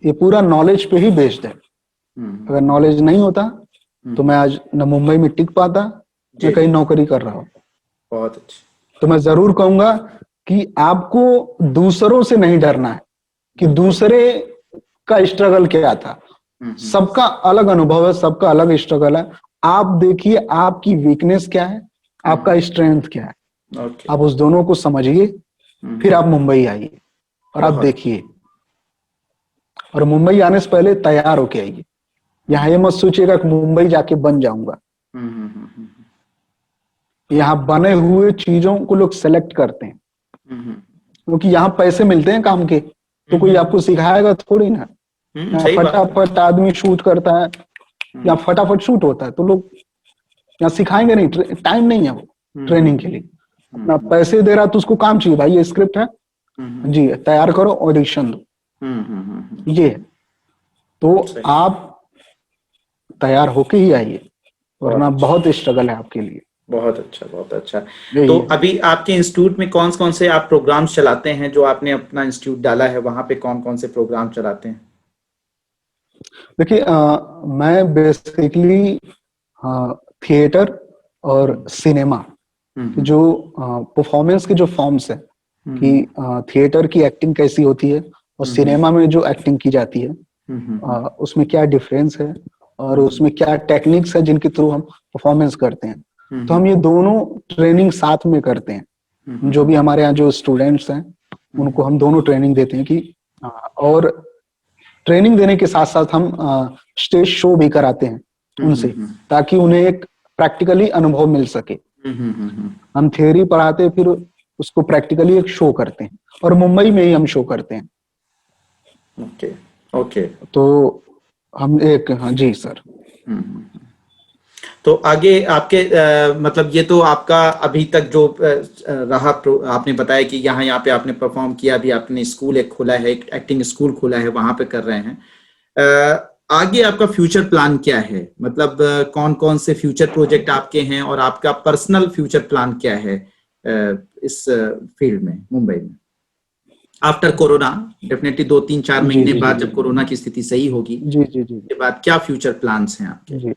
ये पूरा नॉलेज पे ही बेस्ड है। अगर नॉलेज नहीं होता तो मैं आज न मुंबई में टिक पाता, न कहीं नौकरी कर रहा हूँ। बहुत अच्छा। तो मैं जरूर कहूंगा कि आपको दूसरों से नहीं डरना है कि दूसरे का स्ट्रगल क्या था। सबका अलग अनुभव है, सबका अलग स्ट्रगल है। आप देखिए आपकी वीकनेस क्या है, आपका स्ट्रेंथ क्या है। आप उस दोनों को समझिए, फिर आप मुंबई आइए और आप देखिए। और मुंबई आने से पहले तैयार होके आइए। यहाँ ये मत सोचिएगा कि मुंबई जाके बन जाऊंगा। यहाँ बने हुए चीजों को लोग सेलेक्ट करते हैं, क्योंकि यहाँ पैसे मिलते हैं काम के। तो कोई आपको सिखाएगा थोड़ी ना। फटाफट आदमी शूट करता है, या फटाफट शूट होता है, तो लोग यहाँ सिखाएंगे नहीं। टाइम नहीं है वो ट्रेनिंग के लिए। अपना पैसे दे रहा तो उसको काम चाहिए, भाई ये स्क्रिप्ट है जी, तैयार करो, ऑडिशन दो। ये तो आप तैयार होके ही आइए, वरना बहुत स्ट्रगल है आपके लिए। बहुत अच्छा, बहुत अच्छा। तो अभी आपके इंस्टीट्यूट में कौन कौन से आप प्रोग्राम्स चलाते हैं? जो आपने अपना इंस्टीट्यूट डाला है वहां पे कौन कौन से प्रोग्राम चलाते हैं? देखिए, मैं बेसिकली थिएटर और सिनेमा जो परफॉर्मेंस के जो फॉर्म्स है कि थिएटर की एक्टिंग कैसी होती है और सिनेमा में जो एक्टिंग की जाती है, उसमें क्या डिफरेंस है और उसमें क्या टेक्निक्स है जिनके थ्रू हम परफॉर्मेंस करते हैं। तो हम ये दोनों ट्रेनिंग साथ में करते हैं। जो भी हमारे यहाँ जो स्टूडेंट्स हैं उनको हम दोनों ट्रेनिंग देते हैं कि और ट्रेनिंग देने के साथ साथ हम स्टेज शो भी कराते हैं उनसे, ताकि उन्हें एक प्रैक्टिकली अनुभव मिल सके। हम थियोरी पढ़ाते फिर उसको प्रैक्टिकली एक शो करते हैं, और मुंबई में ही हम शो करते हैं। Okay okay. तो हम एक, हाँ जी सर। तो आगे आपके मतलब ये तो आपका अभी तक जो रहा, आपने बताया कि यहाँ पे आपने परफॉर्म किया, अभी आपने स्कूल एक खोला है, एक एक्टिंग स्कूल खोला है, वहां पे कर रहे हैं। आगे आपका फ्यूचर प्लान क्या है? मतलब कौन कौन से फ्यूचर प्रोजेक्ट आपके हैं और आपका पर्सनल फ्यूचर प्लान क्या है इस फील्ड में मुंबई में आफ्टर कोरोना? डेफिनेटली 2-3-4 महीने बाद जब कोरोना की स्थिति सही होगी, जी जी जी, के बाद क्या फ्यूचर प्लान्स हैं आपके? जी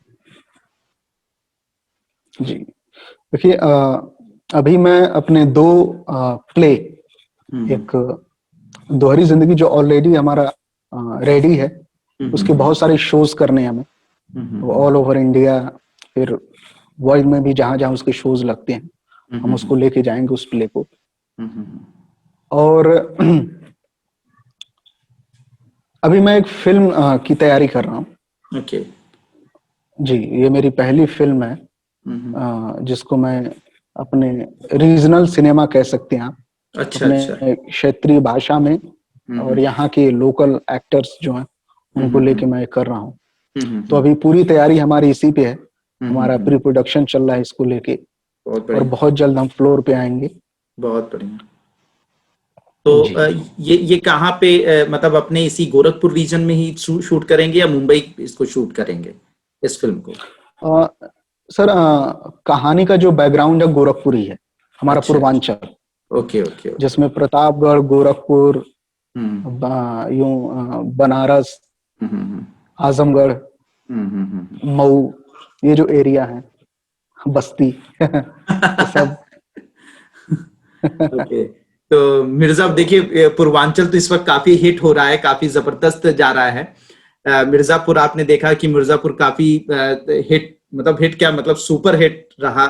देखिए, अभी मैं अपने 2 प्ले, एक दोहरी जिंदगी जो ऑलरेडी हमारा रेडी है, उसके बहुत सारे शोज करने हैं हमें ऑल ओवर इंडिया, फिर वर्ल्ड में भी जहां जहां उसके शोज लगते हैं हम उसको लेके जाएंगे उस प्ले को। और अभी मैं एक फिल्म की तैयारी कर रहा हूँ। जी, ये मेरी पहली फिल्म है जिसको मैं अपने रीजनल सिनेमा कह सकते हैं आप, अच्छा अच्छा। अपने क्षेत्रीय भाषा में, और यहाँ के लोकल एक्टर्स जो हैं उनको लेके मैं कर रहा हूँ। तो अभी पूरी तैयारी हमारी इसी पे है, हमारा प्री प्रोडक्शन चल रहा है इसको लेके, बहुत और बढ़िया। बहुत जल्द हम फ्लोर पे आएंगे। बहुत बढ़िया। तो जी। ये कहाँ पे मतलब अपने इसी गोरखपुर रीजन में ही शूट करेंगे या मुंबई इसको शूट करेंगे इस फिल्म को? सर कहानी का जो बैकग्राउंड है गोरखपुरी है, हमारा अच्छा अच्छा। Purvanchal, okay okay okay. जिसमें प्रतापगढ़, गोरखपुर, हम्म यूं बनारस, हम्म आजमगढ़, मऊ, ये जो एरिया है, बस्ती ये सब ओके। तो मिर्जा, देखिए पूर्वांचल तो इस वक्त काफी हिट हो रहा है, काफी जबरदस्त जा रहा है। मिर्जापुर आपने देखा कि मिर्जापुर काफी हिट, मतलब हिट क्या, मतलब सुपर हिट रहा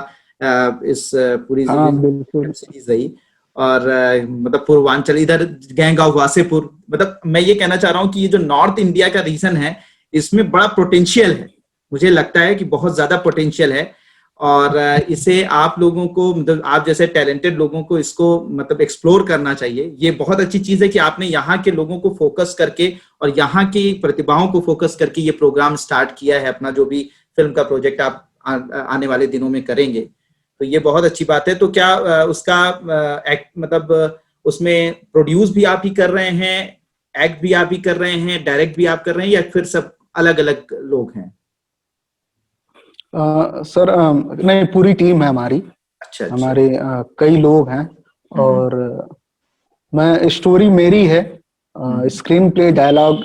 इस पूरी हाँ वेब बिल्कुल। सीरीज रही। और मतलब पूर्वांचल इधर गैंगांव वासेपुर, मतलब मैं ये कहना चाह रहा हूँ कि ये जो नॉर्थ इंडिया का रीजन है इसमें बड़ा पोटेंशियल है, मुझे लगता है कि बहुत ज्यादा पोटेंशियल है। और इसे आप लोगों को, मतलब आप जैसे टैलेंटेड लोगों को इसको मतलब एक्सप्लोर करना चाहिए। ये बहुत अच्छी चीज है कि आपने यहाँ के लोगों को फोकस करके और यहाँ की प्रतिभाओं को फोकस करके ये प्रोग्राम स्टार्ट किया है, अपना जो भी फिल्म का प्रोजेक्ट आप आने वाले दिनों में करेंगे, तो ये बहुत अच्छी बात है। तो क्या उसका एक्ट, मतलब उसमें प्रोड्यूस भी आप ही कर रहे हैं, एक्ट भी आप ही कर रहे हैं, डायरेक्ट भी आप कर रहे हैं, या फिर सब अलग अलग लोग हैं? सर नहीं, पूरी टीम है हमारी, अच्छा अच्छा। हमारे कई लोग हैं, हम्म और मैं, स्टोरी मेरी है, hmm. Screen play dialogue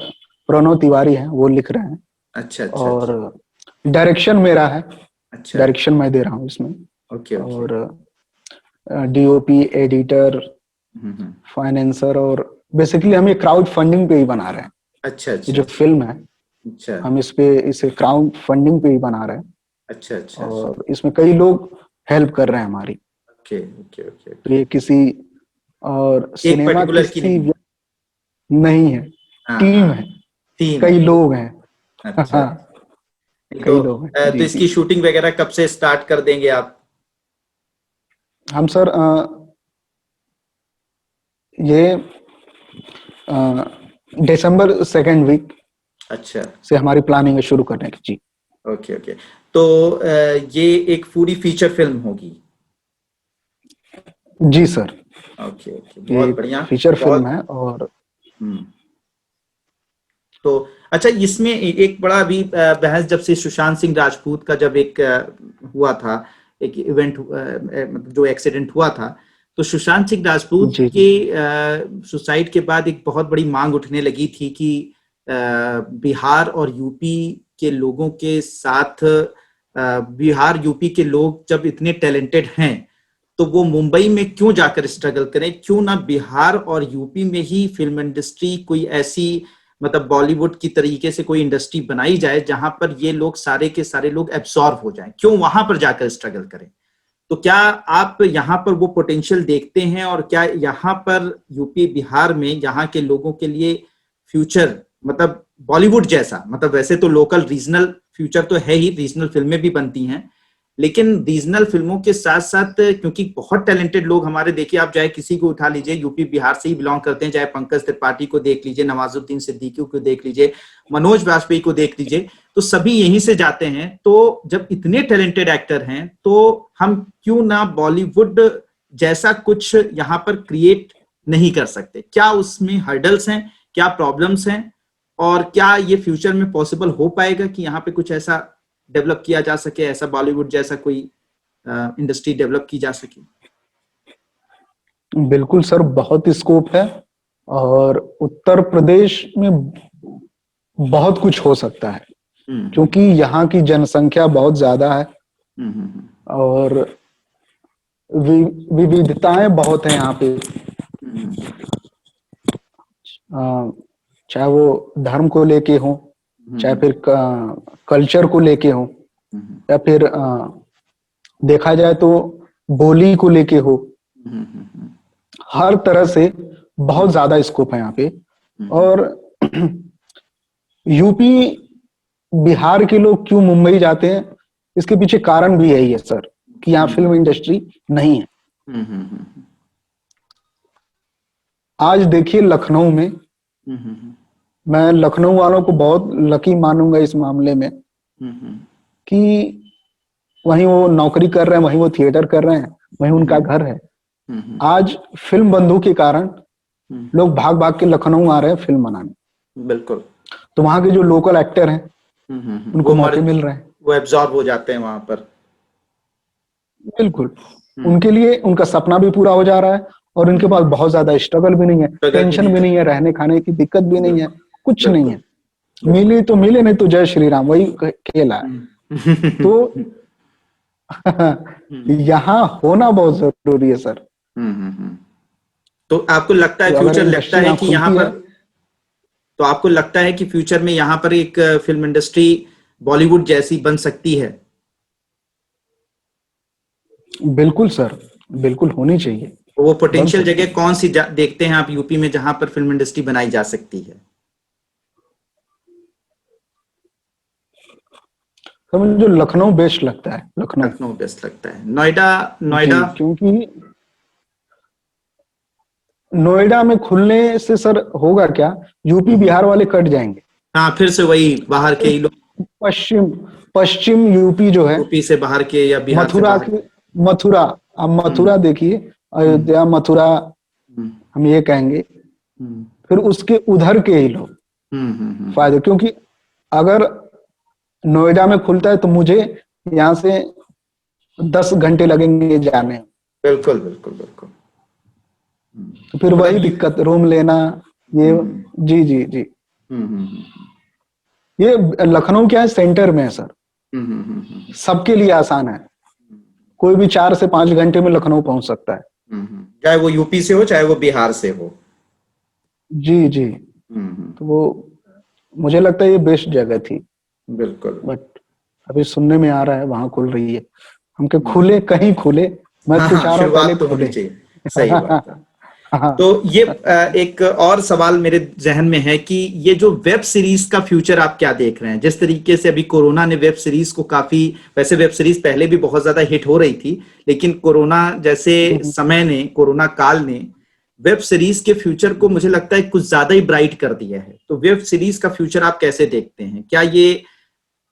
Pranav Tiwari हैं, वो लिख रहे हैं, अच्छा अच्छा और अच्छा। डायरेक्शन मेरा है, अच्छा। डायरेक्शन मैं दे रहा हूँ इसमें, ओके ओके। और डीओपी, एडिटर, हम्म। फाइनेंसर, और बेसिकली हम ये क्राउड फंडिंग पे ही बना रहे हैं। अच्छा ये अच्छा जो अच्छा। फिल्म है, अच्छा हम इसे क्राउड फंडिंग पे ही बना रहे हैं, अच्छा अच्छा अच्छा। और इसमें कई लोग हेल्प कर रहे हैं हमारी। ओके ओके ओके तो ओके। ये किसी और एक सिनेमा पर्टिकुलर की किसी नहीं। नहीं है, हाँ हाँ। टीम है, टीम है, कई टीम। लोग हैं। अच्छा हाँ, अच्छा। नहीं तो कई लोग हैं। तो जी जी। इसकी शूटिंग वगैरह कब से स्टार्ट कर देंगे आप? हम सर ये दिसंबर सेकेंड वीक अच्छा। से हमारी प्लानिंग है शुरू करने की। जी ओके ओके। तो ये एक पूरी फीचर फिल्म होगी? जी सर, ओके ओके, ये बहुत बढ़िया। फीचर फिल्म बहुत। है, और हम्म। तो अच्छा, इसमें एक बड़ा अभी बहस जब से सुशांत सिंह राजपूत का जब एक हुआ था, एक इवेंट, मतलब जो एक्सीडेंट हुआ था, तो सुशांत सिंह राजपूत जी के जी। सुसाइड के बाद एक बहुत बड़ी मांग उठने लगी थी कि बिहार और यूपी के लोगों के साथ, बिहार यूपी के लोग जब इतने टैलेंटेड हैं तो वो मुंबई में क्यों जाकर स्ट्रगल करें, क्यों ना बिहार और यूपी में ही फिल्म इंडस्ट्री कोई ऐसी, मतलब बॉलीवुड की तरीके से कोई इंडस्ट्री बनाई जाए जहां पर ये लोग सारे के सारे लोग एब्सॉर्ब हो जाएं, क्यों वहां पर जाकर स्ट्रगल करें? तो क्या आप यहाँ पर वो पोटेंशियल देखते हैं, और क्या यहाँ पर यूपी बिहार में यहाँ के लोगों के लिए फ्यूचर, मतलब बॉलीवुड जैसा, मतलब वैसे तो लोकल रीजनल फ्यूचर तो है ही, रीजनल फिल्में भी बनती हैं, लेकिन रीजनल फिल्मों के साथ साथ क्योंकि बहुत टैलेंटेड लोग हमारे, देखिए आप चाहे किसी को उठा लीजिए, यूपी बिहार से ही बिलोंग करते हैं, चाहे पंकज त्रिपाठी को देख लीजिए, नवाजुद्दीन सिद्दीकी को देख लीजिए, मनोज वाजपेयी को देख लीजिए, तो सभी यहीं से जाते हैं। तो जब इतने टैलेंटेड एक्टर हैं तो हम क्यों ना बॉलीवुड जैसा कुछ यहाँ पर क्रिएट नहीं कर सकते? क्या उसमें हर्डल्स हैं, क्या प्रॉब्लम्स हैं, और क्या ये फ्यूचर में पॉसिबल हो पाएगा कि यहाँ पे कुछ ऐसा डेवलप किया जा सके, ऐसा बॉलीवुड जैसा कोई इंडस्ट्री डेवलप की जा सके? बिल्कुल सर, बहुत स्कोप है, और उत्तर प्रदेश में बहुत कुछ हो सकता है, हम्म क्योंकि यहाँ की जनसंख्या बहुत ज्यादा है, हम्म और विविधताएं बहुत है यहाँ पे, हम्म अ, चाहे वो धर्म को लेके हो, चाहे हम्म फिर कल्चर को लेके हो, हम्म या फिर देखा जाए तो बोली को लेके हो, हम्म हर तरह से बहुत ज्यादा स्कोप है यहाँ पे। हम्म और यूपी बिहार के लोग क्यों मुंबई जाते हैं, इसके पीछे कारण भी यही है सर, कि यहाँ फिल्म इंडस्ट्री नहीं है। आज देखिए लखनऊ में, मैं लखनऊ वालों को बहुत लकी मानूंगा इस मामले में कि वहीं वो नौकरी कर रहे हैं, वहीं वो थिएटर कर रहे हैं, वहीं उनका घर है। आज फिल्म बंधु के कारण लोग भाग भाग के लखनऊ आ रहे हैं फिल्म बनाने। बिल्कुल। तो वहां के जो लोकल एक्टर हैं उनको मौके मिल रहे हैं, वो एब्जॉर्ब हो जाते हैं वहां पर। बिल्कुल। उनके लिए उनका सपना भी पूरा हो जा रहा है और उनके पास बहुत ज्यादा स्ट्रगल भी नहीं है, टेंशन भी नहीं है, रहने खाने की दिक्कत भी नहीं है, कुछ नहीं है। मिले तो मिले, नहीं तो जय श्री राम, वही खेला है। तो यहाँ होना बहुत जरूरी है सर। तो आपको लगता है फ्यूचर, लगता है कि यहाँ पर, तो आपको लगता है कि फ्यूचर में यहाँ पर एक फिल्म इंडस्ट्री बॉलीवुड जैसी बन सकती है? बिल्कुल सर, बिल्कुल होनी चाहिए। वो पोटेंशियल जगह कौन सी देखते हैं आप यूपी में जहां पर फिल्म इंडस्ट्री बनाई जा सकती है? तो मुझे जो लखनऊ बेस्ट लगता है, लखनऊ बेस्ट लगता है। नोएडा क्योंकि नोएडा में खुलने से सर होगा क्या, यूपी बिहार वाले कट जाएंगे। हाँ, फिर से वही बाहर के ही लोग, पश्चिम यूपी जो है, यूपी से बाहर के या बिहार मथुरा की, अब मथुरा देखिए, अयोध्या, मथुरा, हम ये कहेंगे, फिर उसके उधर के ही लोग फायदे। क्योंकि अगर नोएडा में खुलता है तो मुझे यहाँ से 10 घंटे लगेंगे जाने। बिल्कुल बिल्कुल बिल्कुल। तो फिर वही दिक्कत, रूम लेना, ये जी जी जी। ये लखनऊ क्या है, सेंटर में है सर, सबके लिए आसान है। कोई भी 4 से 5 घंटे में लखनऊ पहुंच सकता है, चाहे वो यूपी से हो, चाहे वो बिहार से हो। जी जी। तो वो मुझे लगता है ये बेस्ट जगह थी। बिल्कुल। बट अभी सुनने में आ रहा है वहां खुल रही है। हमके खुले, कहीं खुले, मैं तो चाह रहा हूं पहले खुले। सही बात है। तो ये एक और सवाल मेरे जहन में है कि ये जो वेब सीरीज का फ्यूचर आप क्या देख रहे हैं? जिस तरीके से अभी कोरोना ने वेब सीरीज को काफी, वैसे वेब सीरीज पहले भी बहुत ज्यादा हिट हो रही थी, लेकिन कोरोना जैसे समय ने, कोरोना काल ने वेब सीरीज के फ्यूचर को मुझे लगता है कुछ ज्यादा ही ब्राइट कर दिया है। तो वेब सीरीज का फ्यूचर आप कैसे देखते हैं? क्या ये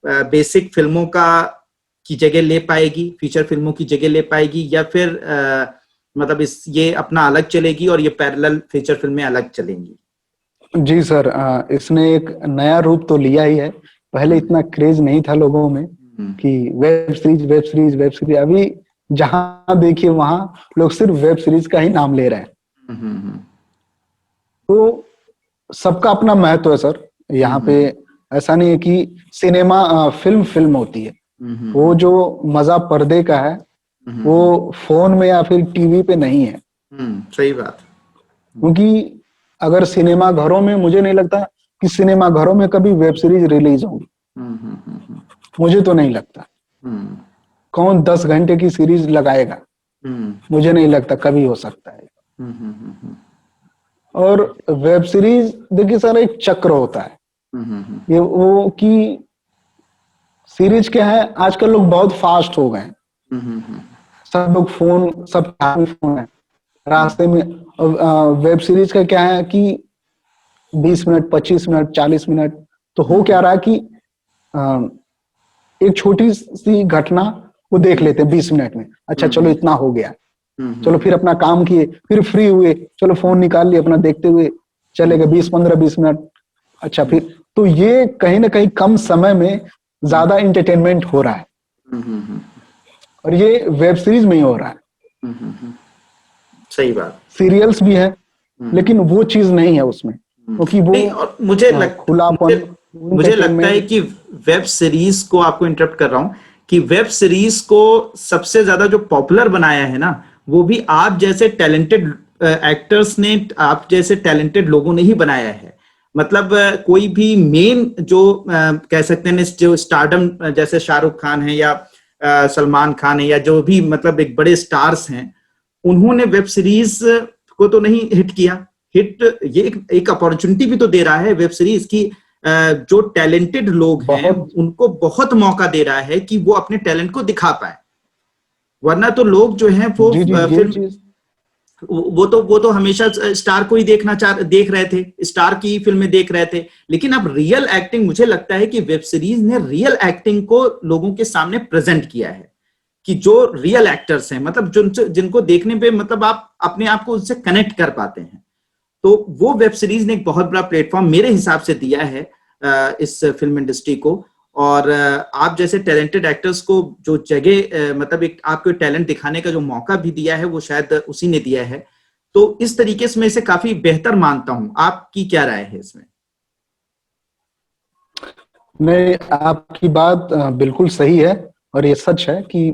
बेसिक फिल्मों की जगह ले पाएगी, फीचर फिल्मों की जगह ले पाएगी, या फिर मतलब ये अपना अलग चलेगी और ये पैरेलल फीचर फिल्में अलग चलेंगी? जी सर, इसने एक नया रूप तो लिया ही है। पहले इतना क्रेज नहीं था लोगों में कि web series web series web series. अभी जहां देखिए वहां लोग सिर्फ वेब सीरीज का ही नाम ले रहे हैं। तो सबका अपना महत्व है सर। यहाँ पे ऐसा नहीं है कि सिनेमा फिल्म होती है। वो जो मजा पर्दे का है वो फोन में या फिर टीवी पे नहीं है। सही बात। क्योंकि अगर सिनेमा घरों में, मुझे नहीं लगता कि सिनेमा घरों में कभी वेब सीरीज रिलीज होगी। मुझे तो नहीं लगता। कौन 10 घंटे की सीरीज लगाएगा? मुझे नहीं लगता कभी हो सकता है। और वेब सीरीज देखिए सर, एक चक्र होता है। ये वो कि सीरीज क्या है, आजकल लोग बहुत फास्ट हो गए। सब लोग फोन, सब फोन है रास्ते में। वेब सीरीज का क्या है कि 20 मिनट, 25 मिनट, 40 मिनट, तो हो क्या रहा है कि एक छोटी सी घटना वो देख लेते हैं 20 मिनट में। अच्छा चलो इतना हो गया, चलो फिर अपना काम किए, फिर फ्री हुए, चलो फोन निकाल लिए, अपना देखते हुए चले गए 20-15-20 मिनट। अच्छा फिर, तो ये कहीं ना कहीं कम समय में ज्यादा इंटरटेनमेंट हो रहा है। और ये वेब सीरीज में ही हो रहा है। सही बात। सीरियल्स भी है लेकिन वो चीज नहीं है उसमें, क्योंकि वो मुझे लगता है कि वेब सीरीज को, आपको इंटरप्ट कर रहा हूं, कि वेब सीरीज को सबसे ज्यादा जो पॉपुलर बनाया है ना, वो भी आप जैसे टैलेंटेड एक्टर्स ने, आप जैसे टैलेंटेड लोगों ने ही बनाया है। मतलब कोई भी मेन जो कह सकते हैं जो स्टारडम, जैसे शाहरुख खान है या सलमान खान है या जो भी मतलब एक बड़े स्टार्स हैं, उन्होंने वेब सीरीज को तो नहीं हिट किया। हिट ये एक अपॉर्चुनिटी भी तो दे रहा है वेब सीरीज की। जो टैलेंटेड लोग हैं उनको बहुत मौका दे रहा है कि वो अपने टैलेंट को दिखा पाए। वरना तो लोग जो हैं वो फिल्म वो तो हमेशा स्टार को ही देख रहे थे, स्टार की फिल्में देख रहे थे। लेकिन अब रियल एक्टिंग, मुझे लगता है कि वेब सीरीज ने रियल एक्टिंग को लोगों के सामने प्रेजेंट किया है कि जो रियल एक्टर्स हैं, मतलब जिनको देखने पे मतलब आप अपने आप को उनसे कनेक्ट कर पाते हैं। तो वो वेब सीरीज ने एक बहुत बड़ा प्लेटफॉर्म मेरे हिसाब से दिया है इस फिल्म इंडस्ट्री को। और आप जैसे टैलेंटेड एक्टर्स को जो जगह मतलब एक आपको टैलेंट दिखाने का जो मौका भी दिया है वो शायद उसी ने दिया है। तो इस तरीके से मैं इसे काफी बेहतर मानता हूं। आपकी क्या राय है इसमें? नहीं, आपकी बात बिल्कुल सही है और ये सच है कि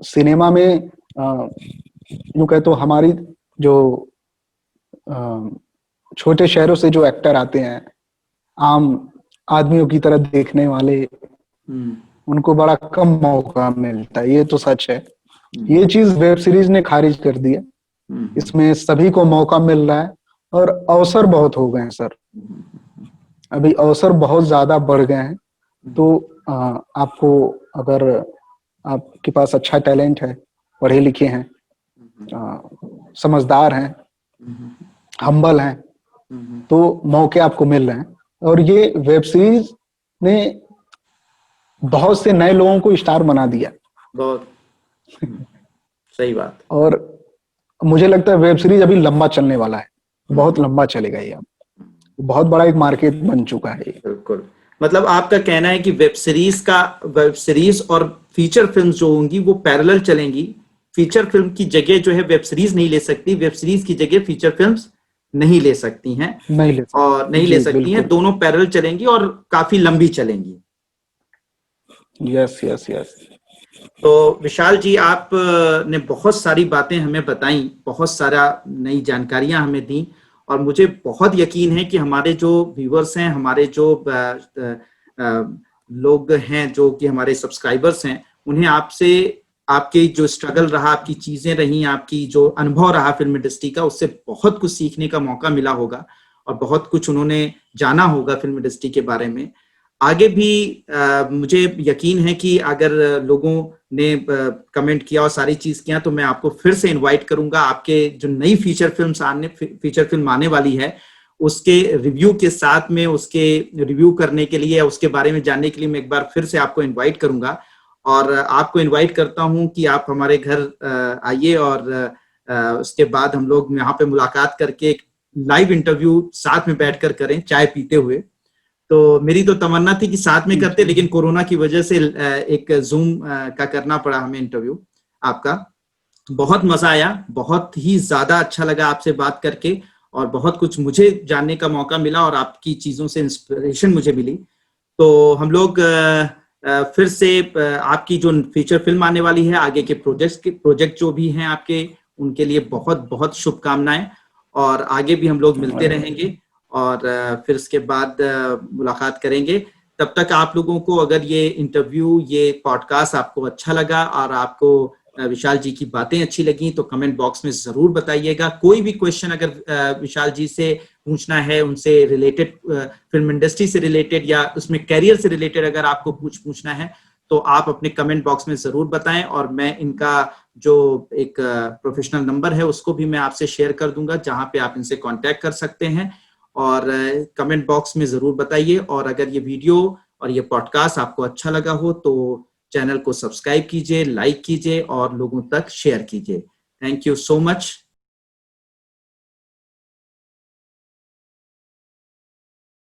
सिनेमा में यूं कहे तो हमारी जो छोटे शहरों से जो एक्टर आते हैं, आम आदमियों की तरह देखने वाले, उनको बड़ा कम मौका मिलता है। ये तो सच है। ये चीज वेब सीरीज ने खारिज कर दी है। इसमें सभी को मौका मिल रहा है और अवसर बहुत हो गए हैं सर। अभी अवसर बहुत ज्यादा बढ़ गए हैं। तो आपको अगर आपके पास अच्छा टैलेंट है, पढ़े लिखे हैं, समझदार हैं, हम्बल हैं, तो मौके आपको मिल रहे हैं। और ये वेब सीरीज ने बहुत से नए लोगों को स्टार बना दिया। बहुत सही बात। और मुझे लगता है वेब सीरीज अभी लंबा चलने वाला है, बहुत लंबा चलेगा ये। अब बहुत बड़ा एक मार्केट बन चुका है। बिल्कुल, मतलब आपका कहना है कि वेब सीरीज और फीचर फिल्म जो होंगी वो पैरेलल चलेंगी। फीचर फिल्म की जगह जो है वेब सीरीज नहीं ले सकती, वेब सीरीज की जगह फीचर फिल्म्स नहीं ले सकती हैं, नहीं ले सकती हैं। दोनों पैरेलल चलेंगी और काफी लंबी चलेंगी। Yes yes yes. तो विशाल जी, आप ने बहुत सारी बातें हमें बताई, बहुत सारा नई जानकारियां हमें दी, और मुझे बहुत यकीन है कि हमारे जो व्यूअर्स हैं, हमारे जो लोग हैं, जो कि हमारे सब्सक्राइबर्स हैं, उन्हें आपसे आपके जो स्ट्रगल रहा, आपकी चीजें रही, आपकी जो अनुभव रहा फिल्म इंडस्ट्री का, उससे बहुत कुछ सीखने का मौका मिला होगा और बहुत कुछ उन्होंने जाना होगा फिल्म इंडस्ट्री के बारे में। आगे भी मुझे यकीन है कि अगर लोगों ने कमेंट किया और सारी चीज किया तो मैं आपको फिर से इनवाइट करूंगा। आपके जो नई फीचर फिल्म आने वाली है उसके रिव्यू के साथ में, उसके रिव्यू करने के लिए, उसके बारे में जानने के लिए मैं एक बार फिर से आपको इनवाइट करूंगा। और आपको इनवाइट करता हूं कि आप हमारे घर आइए और उसके बाद हम लोग यहाँ पे मुलाकात करके एक लाइव इंटरव्यू साथ में बैठकर करें, चाय पीते हुए। तो मेरी तो तमन्ना थी कि साथ में करते, लेकिन कोरोना की वजह से एक जूम का करना पड़ा हमें इंटरव्यू आपका। बहुत मजा आया, बहुत ही ज्यादा अच्छा लगा आपसे बात करके, और बहुत कुछ मुझे जानने का मौका मिला और आपकी चीजों से इंस्पिरेशन मुझे मिली। तो हम लोग फिर से आपकी जो फीचर फिल्म आने वाली है, आगे के प्रोजेक्ट जो भी हैं आपके, उनके लिए बहुत बहुत शुभकामनाएं, और आगे भी हम लोग मिलते रहेंगे और फिर इसके बाद मुलाकात करेंगे। तब तक आप लोगों को अगर ये इंटरव्यू, ये पॉडकास्ट आपको अच्छा लगा और आपको विशाल जी की बातें अच्छी लगी तो कमेंट बॉक्स में जरूर बताइएगा। कोई भी क्वेश्चन अगर विशाल जी से पूछना है, उनसे रिलेटेड, फिल्म इंडस्ट्री से रिलेटेड या उसमें कैरियर से रिलेटेड अगर आपको पूछना है तो आप अपने कमेंट बॉक्स में जरूर बताएं, और मैं इनका जो एक प्रोफेशनल नंबर है उसको भी मैं आपसे शेयर कर दूंगा, जहां पे आप इनसे कांटेक्ट कर सकते हैं। और कमेंट बॉक्स में जरूर बताइए। और अगर ये वीडियो और ये पॉडकास्ट आपको अच्छा लगा हो तो चैनल को सब्सक्राइब कीजिए, लाइक कीजिए और लोगों तक शेयर कीजिए। Thank you so much.